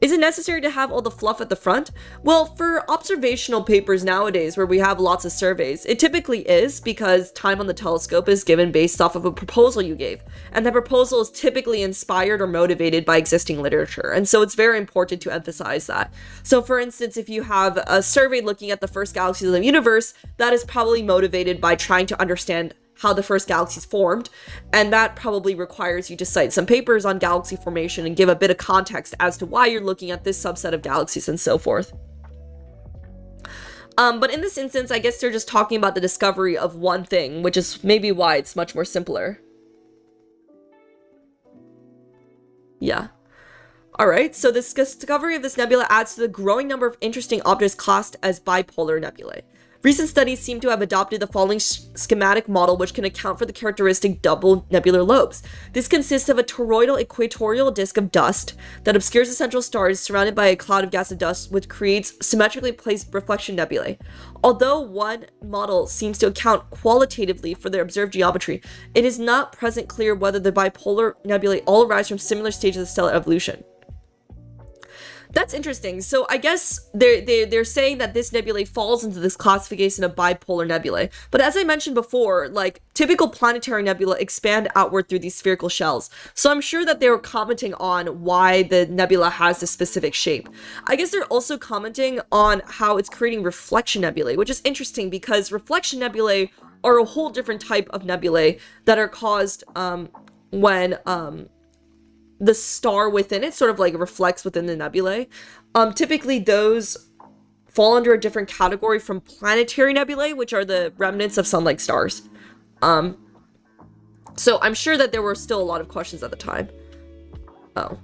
Is it necessary to have all the fluff at the front? Well, for observational papers nowadays where we have lots of surveys, it typically is because time on the telescope is given based off of a proposal you gave. And that proposal is typically inspired or motivated by existing literature. And so it's very important to emphasize that. So for instance, if you have a survey looking at the first galaxies of the universe, that is probably motivated by trying to understand how the first galaxies formed, and that probably requires you to cite some papers on galaxy formation and give a bit of context as to why you're looking at this subset of galaxies and so forth. But in this instance, I guess they're just talking about the discovery of one thing, which is maybe why it's much more simpler. Yeah. Alright, so this discovery of this nebula adds to the growing number of interesting objects classed as bipolar nebulae. Recent studies seem to have adopted the following schematic model, which can account for the characteristic double nebular lobes. This consists of a toroidal equatorial disk of dust that obscures the central stars, surrounded by a cloud of gas and dust, which creates symmetrically placed reflection nebulae. Although one model seems to account qualitatively for their observed geometry, it is not present clear whether the bipolar nebulae all arise from similar stages of stellar evolution. That's interesting. So I guess they're saying that this nebulae falls into this classification of bipolar nebulae. But as I mentioned before, like, typical planetary nebula expand outward through these spherical shells. So I'm sure that they were commenting on why the nebula has this specific shape. I guess they're also commenting on how it's creating reflection nebulae, which is interesting because reflection nebulae are a whole different type of nebulae that are caused when the star within it sort of like reflects within the nebulae. Typically those fall under a different category from planetary nebulae, which are the remnants of sun-like stars. So I'm sure that there were still a lot of questions at the time. Oh.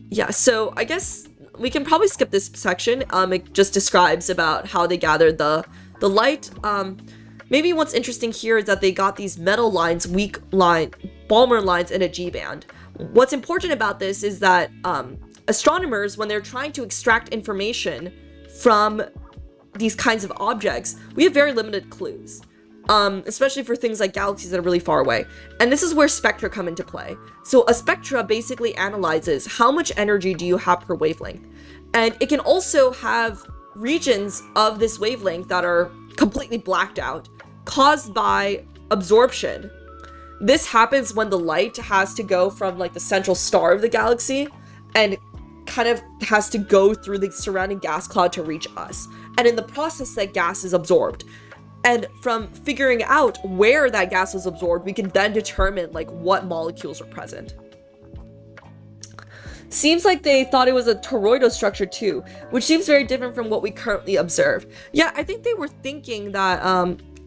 Yeah, so I guess we can probably skip this section. It just describes about how they gathered the light. Maybe what's interesting here is that they got these metal lines, weak line, Balmer lines in a G-band. What's important about this is that astronomers, when they're trying to extract information from these kinds of objects, we have very limited clues, especially for things like galaxies that are really far away. And this is where spectra come into play. So a spectra basically analyzes how much energy do you have per wavelength. And it can also have regions of this wavelength that are completely blacked out, caused by absorption. This happens when the light has to go from like the central star of the galaxy and kind of has to go through the surrounding gas cloud to reach us. And in the process, that gas is absorbed. And from figuring out where that gas was absorbed, we can then determine like what molecules are present. Seems like they thought it was a toroidal structure too, which seems very different from what we currently observe. Yeah, I think they were thinking that,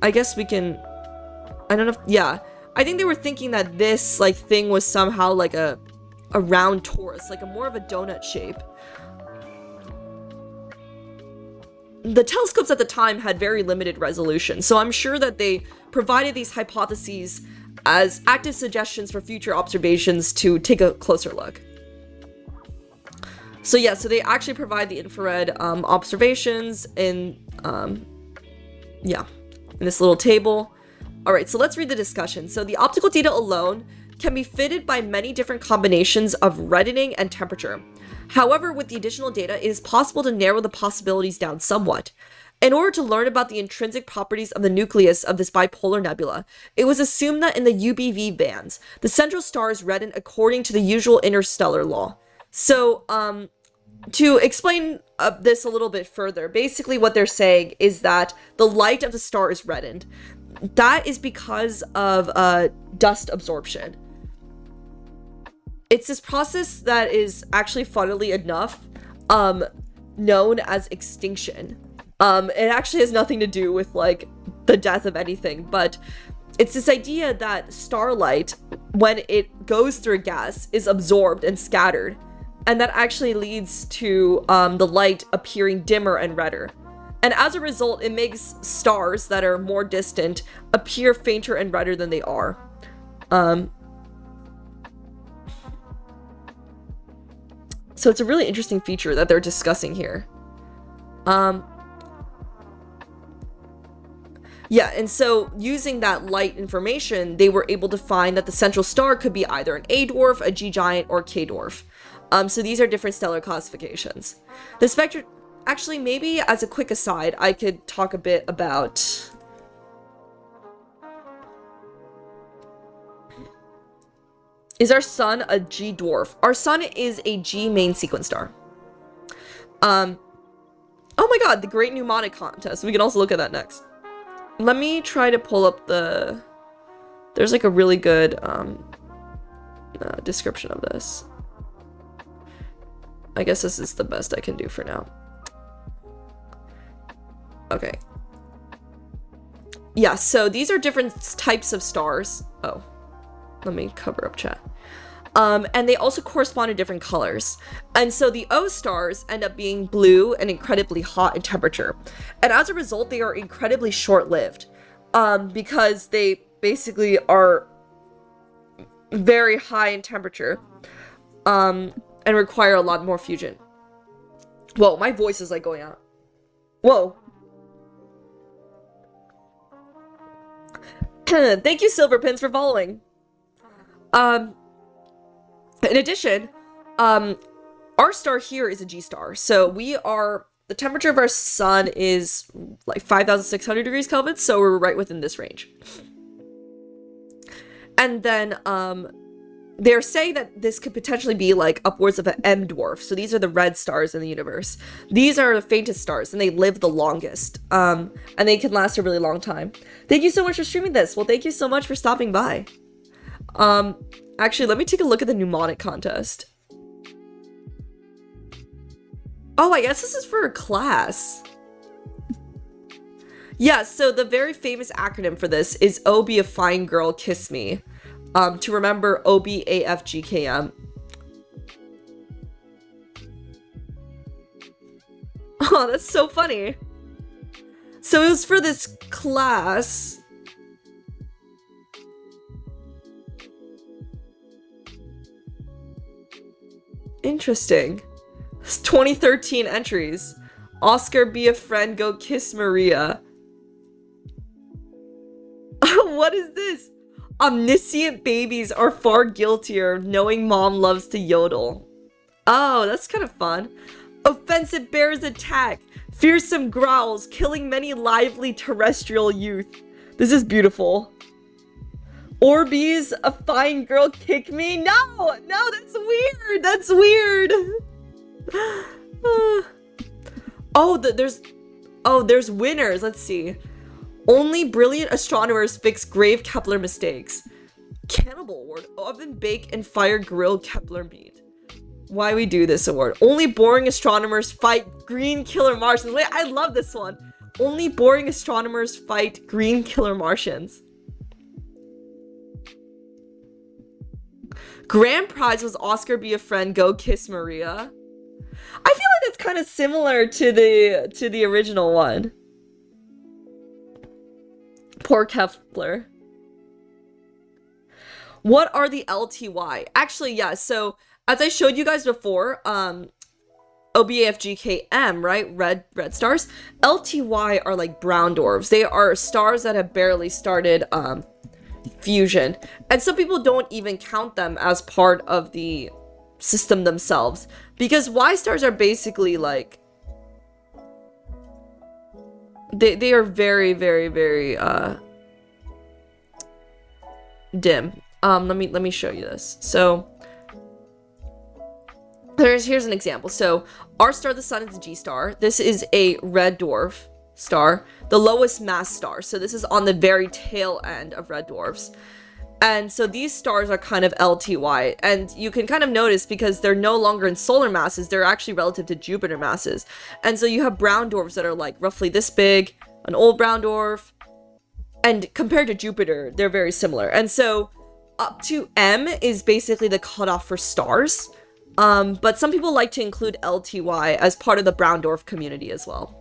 I guess we can, I don't know if, yeah. I think they were thinking that this like thing was somehow like a round torus, like a more of a donut shape. The telescopes at the time had very limited resolution, so I'm sure that they provided these hypotheses as active suggestions for future observations to take a closer look. So yeah, so they actually provide the infrared observations in, yeah, in this little table. All right, so let's read the discussion. So the optical data alone can be fitted by many different combinations of reddening and temperature. However, with the additional data, it is possible to narrow the possibilities down somewhat. In order to learn about the intrinsic properties of the nucleus of this bipolar nebula, it was assumed that in the UBV bands, the central stars redden according to the usual interstellar law. So, to explain this a little bit further, basically what they're saying is that the light of the star is reddened. That is because of dust absorption. It's this process that is actually, funnily enough, known as extinction. It actually has nothing to do with like the death of anything, but it's this idea that starlight, when it goes through gas, is absorbed and scattered, and that actually leads to the light appearing dimmer and redder. And as a result, it makes stars that are more distant appear fainter and redder than they are. So it's a really interesting feature that they're discussing here. Yeah, and so using that light information, they were able to find that the central star could be either an A dwarf, a G giant, or K dwarf. So these are different stellar classifications. The spectrum, actually, maybe as a quick aside, I could talk a bit about... Is our sun a G dwarf? Our sun is a G main sequence star. Oh my god, the Great Mnemonic Contest. We can also look at that next. Let me try to pull up the... There's like a really good description of this. I guess this is the best I can do for now. Okay. Yeah, so these are different types of stars. Oh, let me cover up chat. And they also correspond to different colors. And so the O stars end up being blue and incredibly hot in temperature. And as a result, they are incredibly short-lived, because they basically are very high in temperature, and require a lot more fusion. Whoa, my voice is like going out. Whoa. Thank you, Silverpins, for following. In addition, our star here is a G star. So the temperature of our sun is like 5,600 degrees Kelvin, so we're right within this range. And then, they're saying that this could potentially be like upwards of an M dwarf. So these are the red stars in the universe. These are the faintest stars, and they live the longest. And they can last a really long time. Thank you so much for streaming this. Well, thank you so much for stopping by. Actually, let me take a look at the mnemonic contest. Oh, I guess this is for a class. Yeah, so the very famous acronym for this is O be a fine girl, kiss me. To remember OBAFGKM. Oh, that's so funny. So it was for this class. Interesting. It's 2013 entries. Oscar, be a friend, go kiss Maria. What is this? Omniscient babies are far guiltier knowing mom loves to yodel. Oh, that's kind of fun. Offensive bears attack. Fearsome growls, killing many lively terrestrial youth. This is beautiful. Orbeez, a fine girl, kick me? No, that's weird. That's weird. there's winners. Let's see. Only brilliant astronomers fix grave Kepler mistakes. Cannibal award. Oven bake and fire grilled Kepler meat. Why we do this award. Only boring astronomers fight green killer Martians. Wait, I love this one. Only boring astronomers fight green killer Martians. Grand prize was Oscar be a friend, go kiss Maria. I feel like it's kind of similar to the original one. Poor Kepler. What are the LTY? Actually, yeah, so as I showed you guys before, OBAFGKM, right? Red stars. LTY are like brown dwarfs. They are stars that have barely started fusion. And some people don't even count them as part of the system themselves. Because Y stars are basically like they are very, very, very dim. Let me show you this. So here's an example. So our star, the sun, is a G star. This is a red dwarf star, the lowest mass star. So this is on the very tail end of red dwarfs. And so these stars are kind of LTY, and you can kind of notice because they're no longer in solar masses, they're actually relative to Jupiter masses. And so you have brown dwarfs that are like roughly this big, an old brown dwarf, and compared to Jupiter, they're very similar. And so up to M is basically the cutoff for stars. But some people like to include LTY as part of the brown dwarf community as well.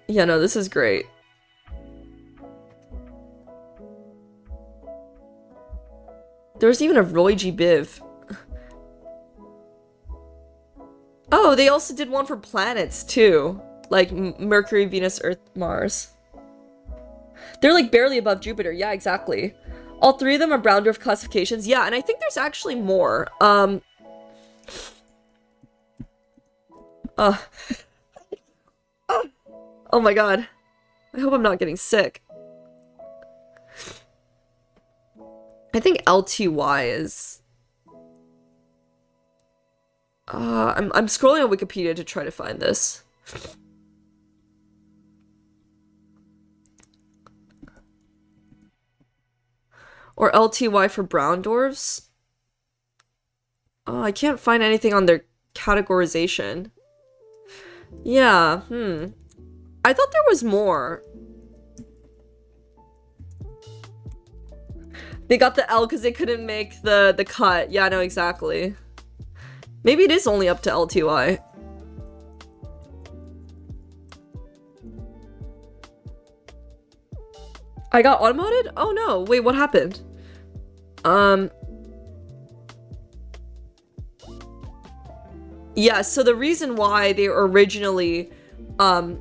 Yeah, no, this is great. There's even a Roy G. Biv. Oh, they also did one for planets, too. Like Mercury, Venus, Earth, Mars. They're like barely above Jupiter. Yeah, exactly. All three of them are brown dwarf classifications. Yeah, and I think there's actually more. Oh my god. I hope I'm not getting sick. I think LTY is... I'm scrolling on Wikipedia to try to find this. Or LTY for brown dwarfs. Oh, I can't find anything on their categorization. Yeah, I thought there was more. They got the L because they couldn't make the cut. Yeah, no, exactly. Maybe it is only up to LTY. I got automoted? Oh no, wait, what happened? Yeah, so the reason why they were originally, oh,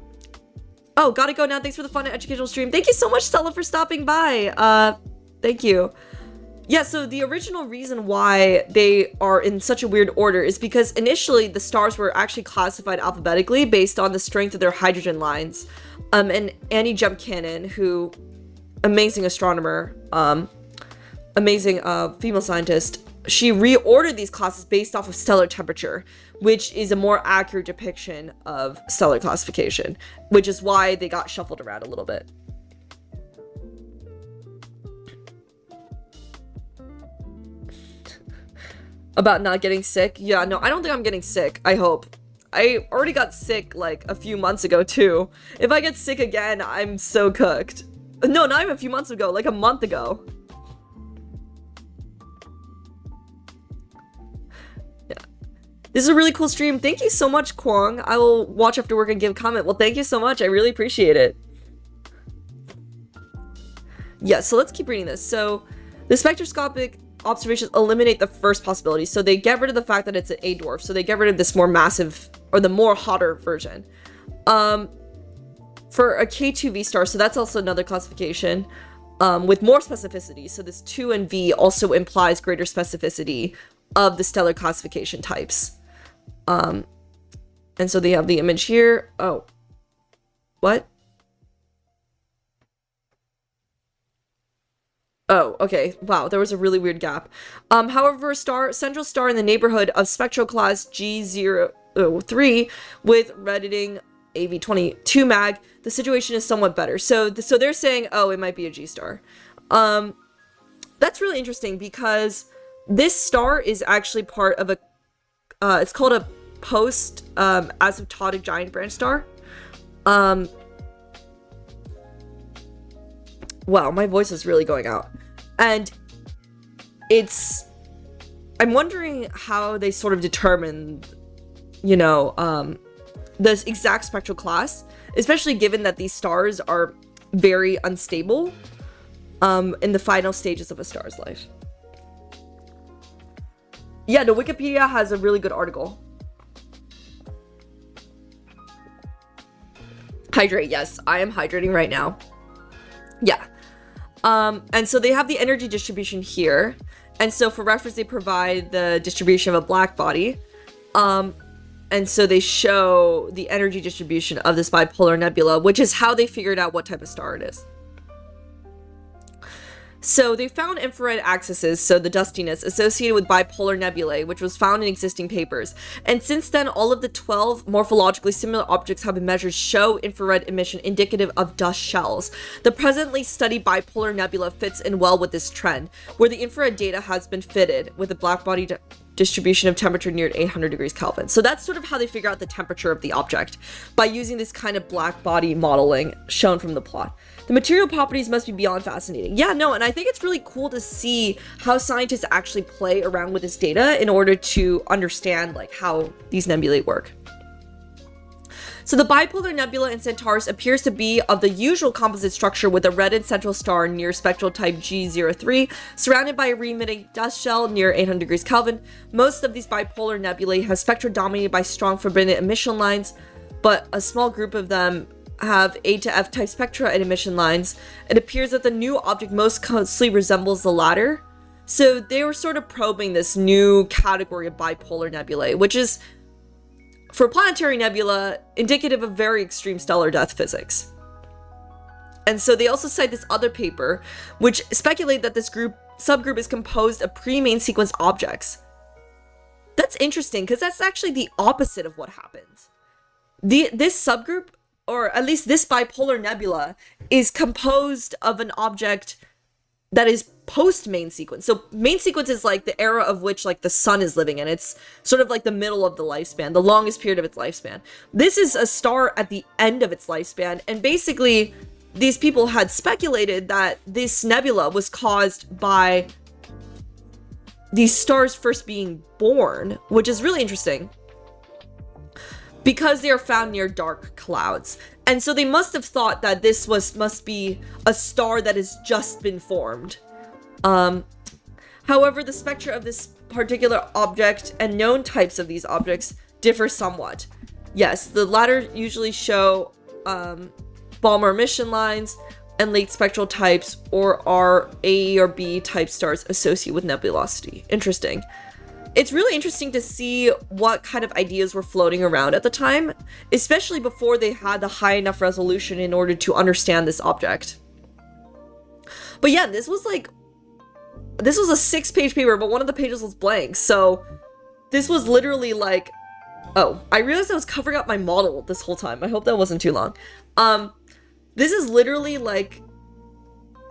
gotta go now. Thanks for the fun and educational stream. Thank you so much, Stella, for stopping by. Thank you. Yeah, so the original reason why they are in such a weird order is because initially the stars were actually classified alphabetically based on the strength of their hydrogen lines. And Annie Jumpcannon, who, amazing astronomer, amazing female scientist, she reordered these classes based off of stellar temperature, which is a more accurate depiction of stellar classification, which is why they got shuffled around a little bit. About not getting sick? Yeah, no, I don't think I'm getting sick. I hope. I already got sick like a few months ago too. If I get sick again, I'm so cooked. No, not even a few months ago, like a month ago. Yeah. This is a really cool stream. Thank you so much, Kwong. I will watch after work and give a comment. Well, thank you so much. I really appreciate it. Yeah, so let's keep reading this. So, the spectroscopic observations eliminate the first possibility. So they get rid of the fact that it's an A dwarf. So they get rid of this more massive, or the more hotter version. For a K2V star, so that's also another classification with more specificity. So this 2 and V also implies greater specificity of the stellar classification types. And so they have the image here. Oh, what? Oh, okay. Wow, there was a really weird gap. However, central star in the neighborhood of spectral class 3 with redditing AV22 mag, the situation is somewhat better. So they're saying, oh, it might be a G star. That's really interesting because this star is actually part of a, it's called a post asymptotic giant branch star. Wow, my voice is really going out. And I'm wondering how they sort of determined, you know, the exact spectral class, especially given that these stars are very unstable in the final stages of a star's life. Yeah, no, Wikipedia has a really good article. Hydrate, yes, I am hydrating right now. Yeah. And so they have the energy distribution here. And so for reference, they provide the distribution of a black body. And so they show the energy distribution of this bipolar nebula, which is how they figured out what type of star it is. So they found infrared axes, so the dustiness, associated with bipolar nebulae, which was found in existing papers. And since then, all of the 12 morphologically similar objects have been measured show infrared emission indicative of dust shells. The presently studied bipolar nebula fits in well with this trend, where the infrared data has been fitted with a black body distribution of temperature near 800 degrees Kelvin. So that's sort of how they figure out the temperature of the object, by using this kind of black body modeling shown from the plot. The material properties must be beyond fascinating. Yeah, no, and I think it's really cool to see how scientists actually play around with this data in order to understand like how these nebulae work. So the bipolar nebula in Centaurus appears to be of the usual composite structure with a reddened central star near spectral type G03, surrounded by a re-emitting dust shell near 800 degrees Kelvin. Most of these bipolar nebulae have spectra dominated by strong forbidden emission lines, but a small group of them have A to F type spectra and emission lines. It appears that the new object most closely resembles the latter. So they were sort of probing this new category of bipolar nebulae, which is, for planetary nebula, indicative of very extreme stellar death physics. And so they also cite this other paper, which speculate that this subgroup is composed of pre-main sequence objects. That's interesting, because that's actually the opposite of what happens. This subgroup, or at least this bipolar nebula, is composed of an object that is post main sequence. So main sequence is like the era of which like the sun is living in. It's sort of like the middle of the lifespan, the longest period of its lifespan. This is a star at the end of its lifespan, and basically these people had speculated that this nebula was caused by these stars first being born, which is really interesting, because they are found near dark clouds. And so they must have thought that this must be a star that has just been formed. However, the spectra of this particular object and known types of these objects differ somewhat. Yes, the latter usually show Balmer emission lines and late spectral types, or are A or B type stars associated with nebulosity. Interesting. It's really interesting to see what kind of ideas were floating around at the time, especially before they had the high enough resolution in order to understand this object. But yeah, this was a 6-page paper, but one of the pages was blank. So this was literally like, oh, I realized I was covering up my model this whole time. I hope that wasn't too long. This is literally like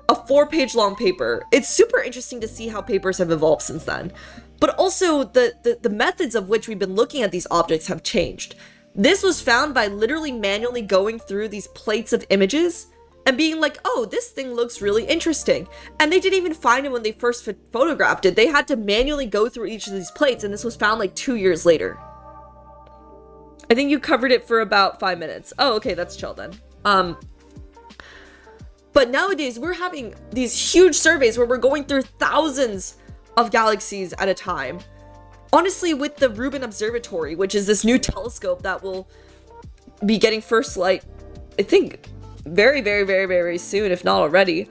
a 4-page long paper. It's super interesting to see how papers have evolved since then. But also the methods of which we've been looking at these objects have changed. This was found by literally manually going through these plates of images and being like, oh, this thing looks really interesting. And they didn't even find it when they first photographed it. They had to manually go through each of these plates, and this was found like 2 years later. I think you covered it for about 5 minutes. Oh, okay, that's chill then. But nowadays we're having these huge surveys where we're going through thousands of galaxies at a time. Honestly, with the Rubin Observatory, which is this new telescope that will be getting first light, I think very, very, very, very soon, if not already,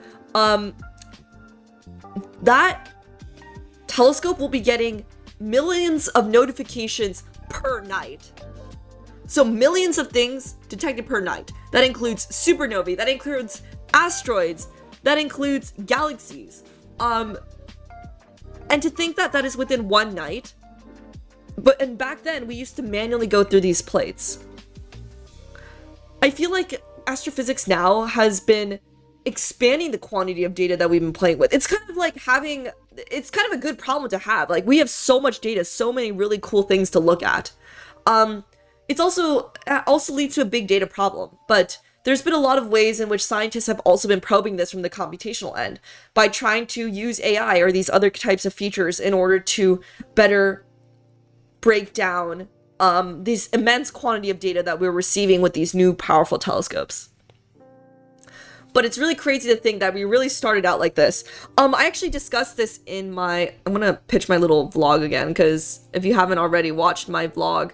that telescope will be getting millions of notifications per night. So millions of things detected per night. That includes supernovae, that includes asteroids, that includes galaxies. And to think that that is within one night, And back then we used to manually go through these plates. I feel like astrophysics now has been expanding the quantity of data that we've been playing with. It's kind of like it's kind of a good problem to have. Like, we have so much data, so many really cool things to look at. It's also leads to a big data problem, but there's been a lot of ways in which scientists have also been probing this from the computational end by trying to use AI or these other types of features in order to better break down this immense quantity of data that we're receiving with these new powerful telescopes. But it's really crazy to think that we really started out like this. I actually discussed this in my... I'm gonna pitch my little vlog again, because if you haven't already watched my vlog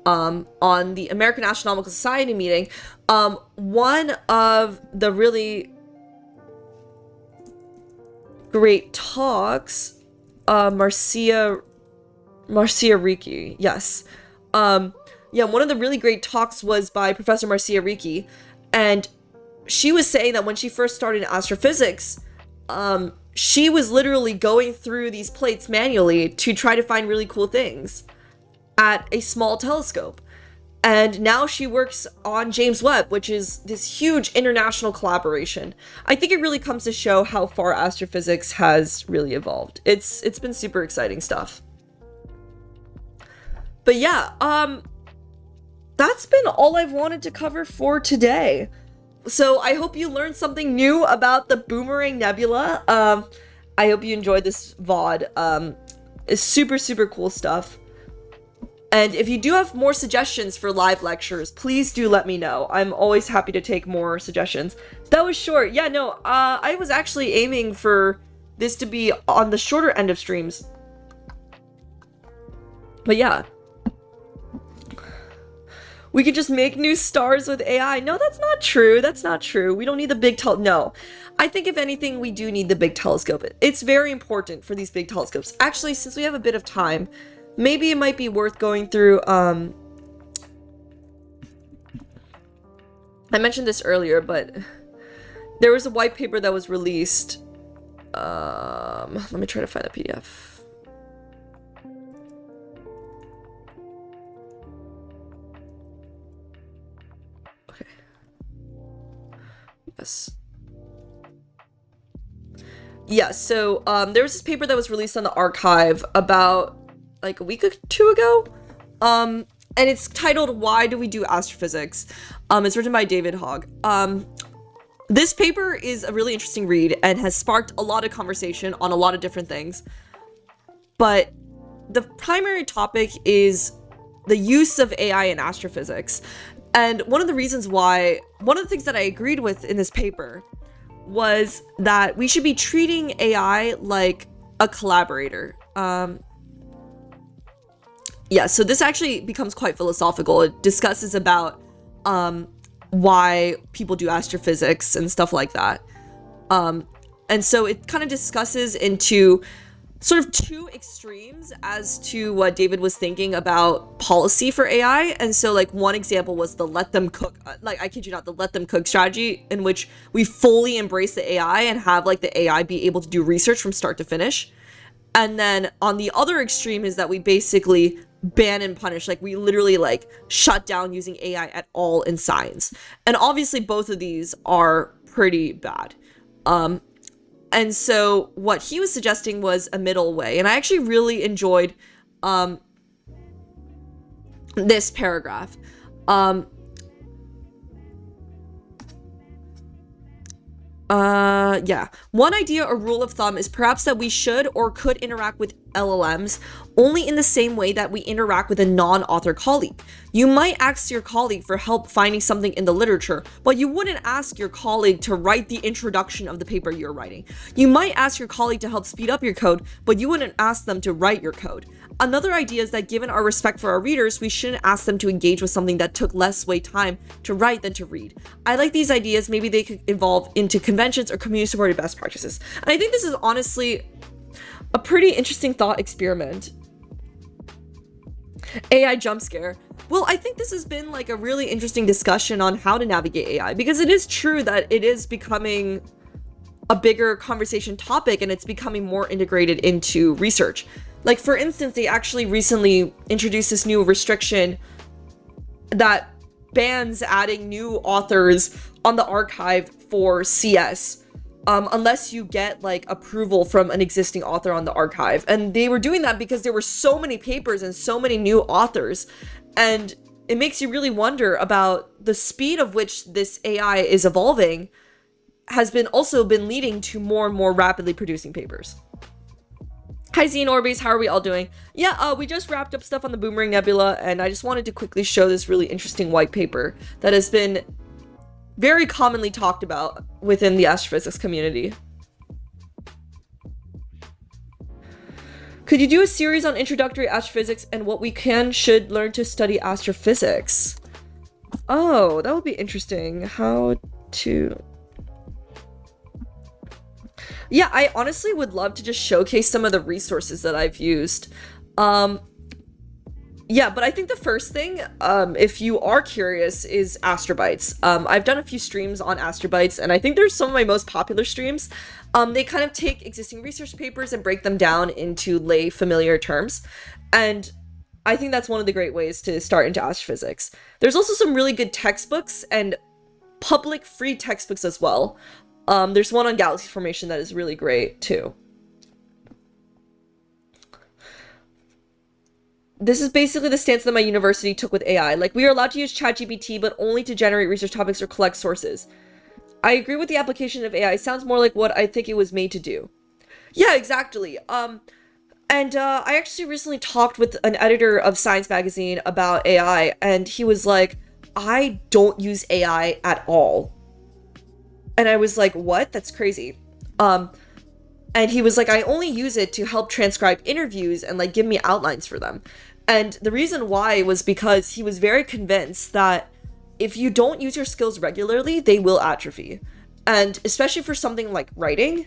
on the American Astronomical Society meeting, one of the really great talks, Marcia Ricci, yes. Yeah, one of the really great talks was by Professor Marcia Ricci, and she was saying that when she first started in astrophysics, she was literally going through these plates manually to try to find really cool things at a small telescope. And now she works on James Webb, which is this huge international collaboration. I think it really comes to show how far astrophysics has really evolved. It's been super exciting stuff. But yeah, that's been all I've wanted to cover for today. So I hope you learned something new about the Boomerang Nebula. I hope you enjoyed this VOD. It's super, super cool stuff. And if you do have more suggestions for live lectures, please do let me know. I'm always happy to take more suggestions. That was short. Yeah, no, I was actually aiming for this to be on the shorter end of streams. But yeah. We could just make new stars with AI. No, that's not true. That's not true. We don't need the big no. I think if anything, we do need the big telescope. It's very important for these big telescopes. Actually, since we have a bit of time, maybe it might be worth going through, I mentioned this earlier, but there was a white paper that was released. Let me try to find the PDF. Yes, so there was this paper that was released on the archive about like a week or two ago, and it's titled "Why Do We Do Astrophysics?" It's written by David Hogg. This paper is a really interesting read and has sparked a lot of conversation on a lot of different things, but the primary topic is the use of AI in astrophysics. And one of the things that I agreed with in this paper was that we should be treating AI like a collaborator. Yeah, so this actually becomes quite philosophical. It discusses about why people do astrophysics and stuff like that. And so it kind of discusses into sort of two extremes as to what David was thinking about policy for AI. And so like one example was the let them cook, like I kid you not, the let them cook strategy, in which we fully embrace the AI and have like the AI be able to do research from start to finish. And then on the other extreme is that we basically ban and punish, like we literally like shut down using AI at all in science. And obviously both of these are pretty bad. And so what he was suggesting was a middle way. And I actually really enjoyed this paragraph. Yeah. One idea or rule of thumb is perhaps that we should or could interact with LLMs only in the same way that we interact with a non-author colleague. You might ask your colleague for help finding something in the literature, but you wouldn't ask your colleague to write the introduction of the paper you're writing. You might ask your colleague to help speed up your code, but you wouldn't ask them to write your code. Another idea is that given our respect for our readers, we shouldn't ask them to engage with something that took less time to write than to read. I like these ideas. Maybe they could evolve into conventions or community-supported best practices. And I think this is honestly a pretty interesting thought experiment. AI jump scare. Well, I think this has been like a really interesting discussion on how to navigate AI, because it is true that it is becoming a bigger conversation topic and it's becoming more integrated into research. Like, for instance, they actually recently introduced this new restriction that bans adding new authors on the archive for CS, unless you get like approval from an existing author on the archive. And they were doing that because there were so many papers and so many new authors, and it makes you really wonder about the speed of which this AI is evolving has also been leading to more and more rapidly producing papers. Hi Z and Orbeez, how are we all doing? Yeah, we just wrapped up stuff on the Boomerang Nebula, and I just wanted to quickly show this really interesting white paper that has been very commonly talked about within the astrophysics community. Could you do a series on introductory astrophysics and what we should learn to study astrophysics? Oh, that would be interesting. How to... Yeah, I honestly would love to just showcase some of the resources that I've used. Yeah, but I think the first thing, if you are curious, is astrobytes. I've done a few streams on astrobytes, and I think they're some of my most popular streams. They kind of take existing research papers and break them down into lay familiar terms. And I think that's one of the great ways to start into astrophysics. There's also some really good textbooks and public free textbooks as well. There's one on galaxy formation that is really great too. This is basically the stance that my university took with AI. Like, we are allowed to use ChatGPT, but only to generate research topics or collect sources. I agree with the application of AI. It sounds more like what I think it was made to do. Yeah, exactly. I actually recently talked with an editor of Science Magazine about AI, and he was like, I don't use AI at all. And I was like, what? That's crazy. And he was like, I only use it to help transcribe interviews and like give me outlines for them. And the reason why was because he was very convinced that if you don't use your skills regularly, they will atrophy. And especially for something like writing,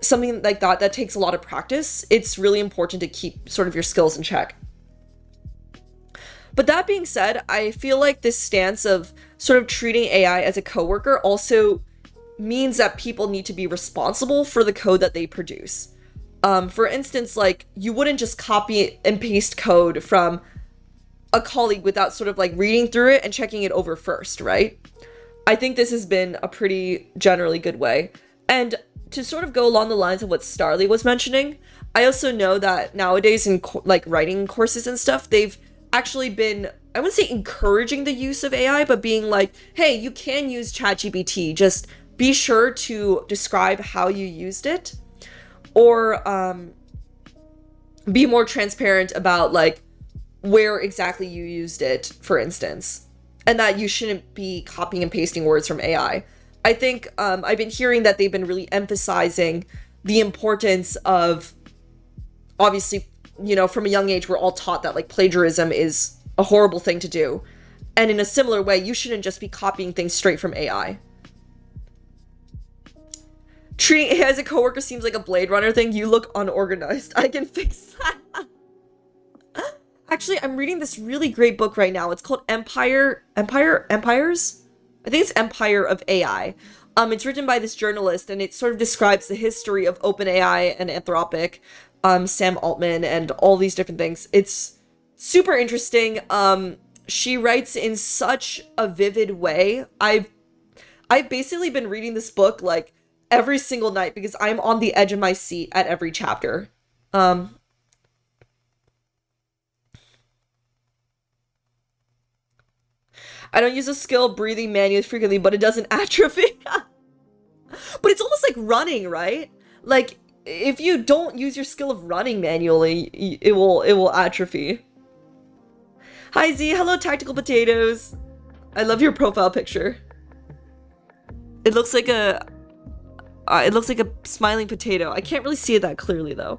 something like that takes a lot of practice, it's really important to keep sort of your skills in check. But that being said, I feel like this stance of sort of treating AI as a coworker also means that people need to be responsible for the code that they produce. For instance, like, you wouldn't just copy and paste code from a colleague without sort of like reading through it and checking it over first, right? I think this has been a pretty generally good way. And to sort of go along the lines of what Starly was mentioning, I also know that nowadays in like writing courses and stuff, they've actually been, I wouldn't say encouraging the use of AI, but being like, hey, you can use ChatGPT, just be sure to describe how you used it, or be more transparent about like where exactly you used it, for instance, and that you shouldn't be copying and pasting words from AI. I think I've been hearing that they've been really emphasizing the importance of, obviously, you know, from a young age, we're all taught that like plagiarism is a horrible thing to do. And in a similar way, you shouldn't just be copying things straight from AI. Treating AI as a coworker seems like a Blade Runner thing. You look unorganized. I can fix that. Actually, I'm reading this really great book right now. It's called Empires? I think it's Empire of AI. It's written by this journalist, and it sort of describes the history of OpenAI and Anthropic, Sam Altman, and all these different things. It's super interesting. She writes in such a vivid way. I've basically been reading this book like every single night because I'm on the edge of my seat at every chapter. I don't use a skill breathing manually frequently, but it doesn't atrophy. But it's almost like running, right? Like, if you don't use your skill of running manually, it will atrophy. Hi Z, hello Tactical Potatoes. I love your profile picture. It looks like a smiling potato. I can't really see it that clearly though.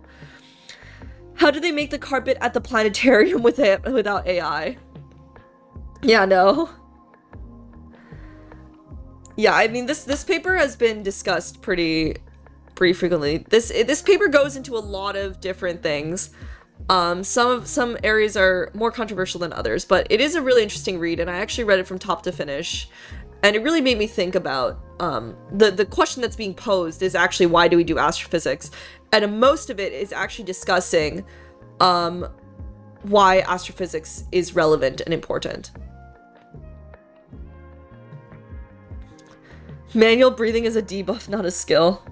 How do they make the carpet at the planetarium without AI? Yeah, no. Yeah, I mean this paper has been discussed pretty frequently. This paper goes into a lot of different things. Some areas are more controversial than others, but it is a really interesting read, and I actually read it from top to finish, and it really made me think about the question that's being posed is actually, why do we do astrophysics? And most of it is actually discussing why astrophysics is relevant and important. Manual breathing is a debuff, not a skill.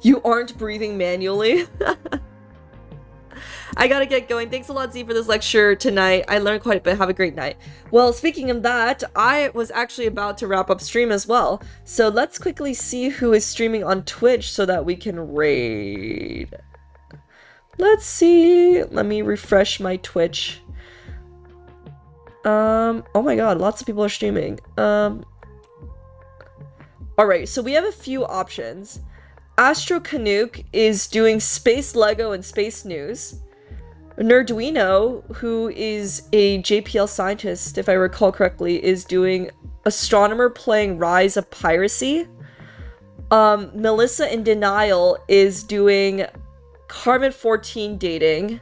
You aren't breathing manually. I gotta get going. Thanks a lot, Z, for this lecture tonight. I learned quite a bit. Have a great night. Well, speaking of that, I was actually about to wrap up stream as well. So let's quickly see who is streaming on Twitch so that we can raid. Let's see. Let me refresh my Twitch. Oh my god, lots of people are streaming. Alright, so we have a few options. Astro Canuck is doing Space Lego and Space News. Nerduino, who is a JPL scientist, if I recall correctly, is doing Astronomer playing Rise of Piracy. Melissa in Denial is doing Carmen 14 dating.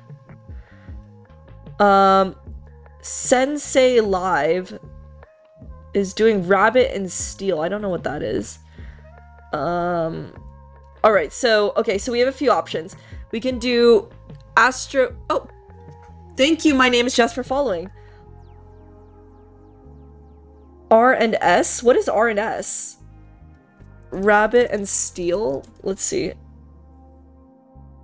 Sensei Live is doing Rabbit and Steel. I don't know what that is. Alright, so we have a few options. We can do Astro... Oh! Thank you, my name is Jess for following. R and S? What is R and S? Rabbit and Steel? Let's see.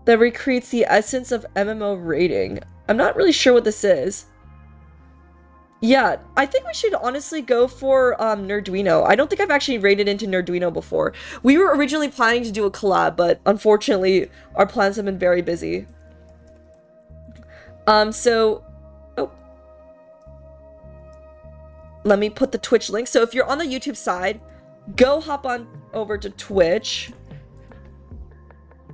That recreates the essence of MMO rating. I'm not really sure what this is. Yeah, I think we should honestly go for Nerduino. I don't think I've actually raided into Nerduino before. We were originally planning to do a collab, but unfortunately, our plans have been very busy. Oh. Let me put the Twitch link. So if you're on the YouTube side, go hop on over to Twitch.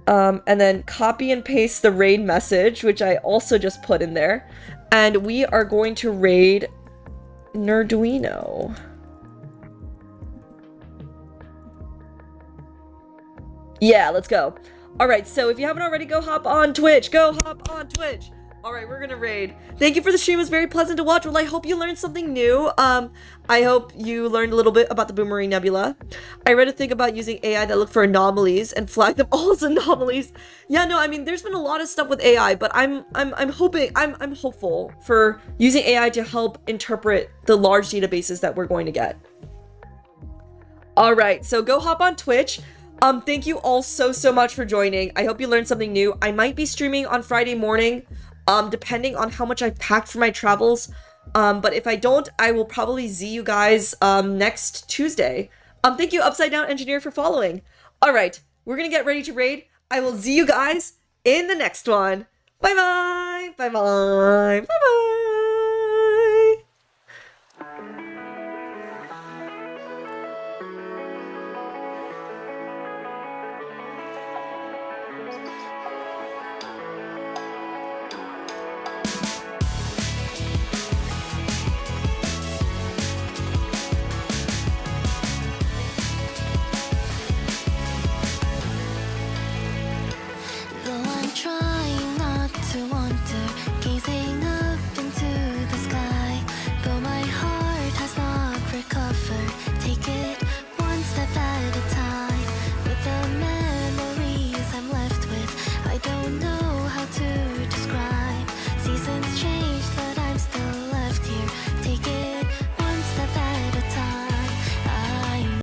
And then copy and paste the raid message, which I also just put in there. And we are going to raid Nerduino. Yeah, let's go. Alright, so if you haven't already, go hop on Twitch. Go hop on Twitch. Alright, we're gonna raid. Thank you for the stream. It was very pleasant to watch. Well, I hope you learned something new. I hope you learned a little bit about the Boomerang Nebula. I read a thing about using AI that look for anomalies and flag them all as anomalies. Yeah, no, I mean, there's been a lot of stuff with AI, but I'm hopeful for using AI to help interpret the large databases that we're going to get. Alright, so go hop on Twitch. Thank you all so much for joining. I hope you learned something new. I might be streaming on Friday morning, depending on how much I've packed for my travels. But if I don't, I will probably see you guys next Tuesday. Thank you, Upside Down Engineer, for following. Alright, we're gonna get ready to raid. I will see you guys in the next one. Bye bye! Bye bye! Bye bye!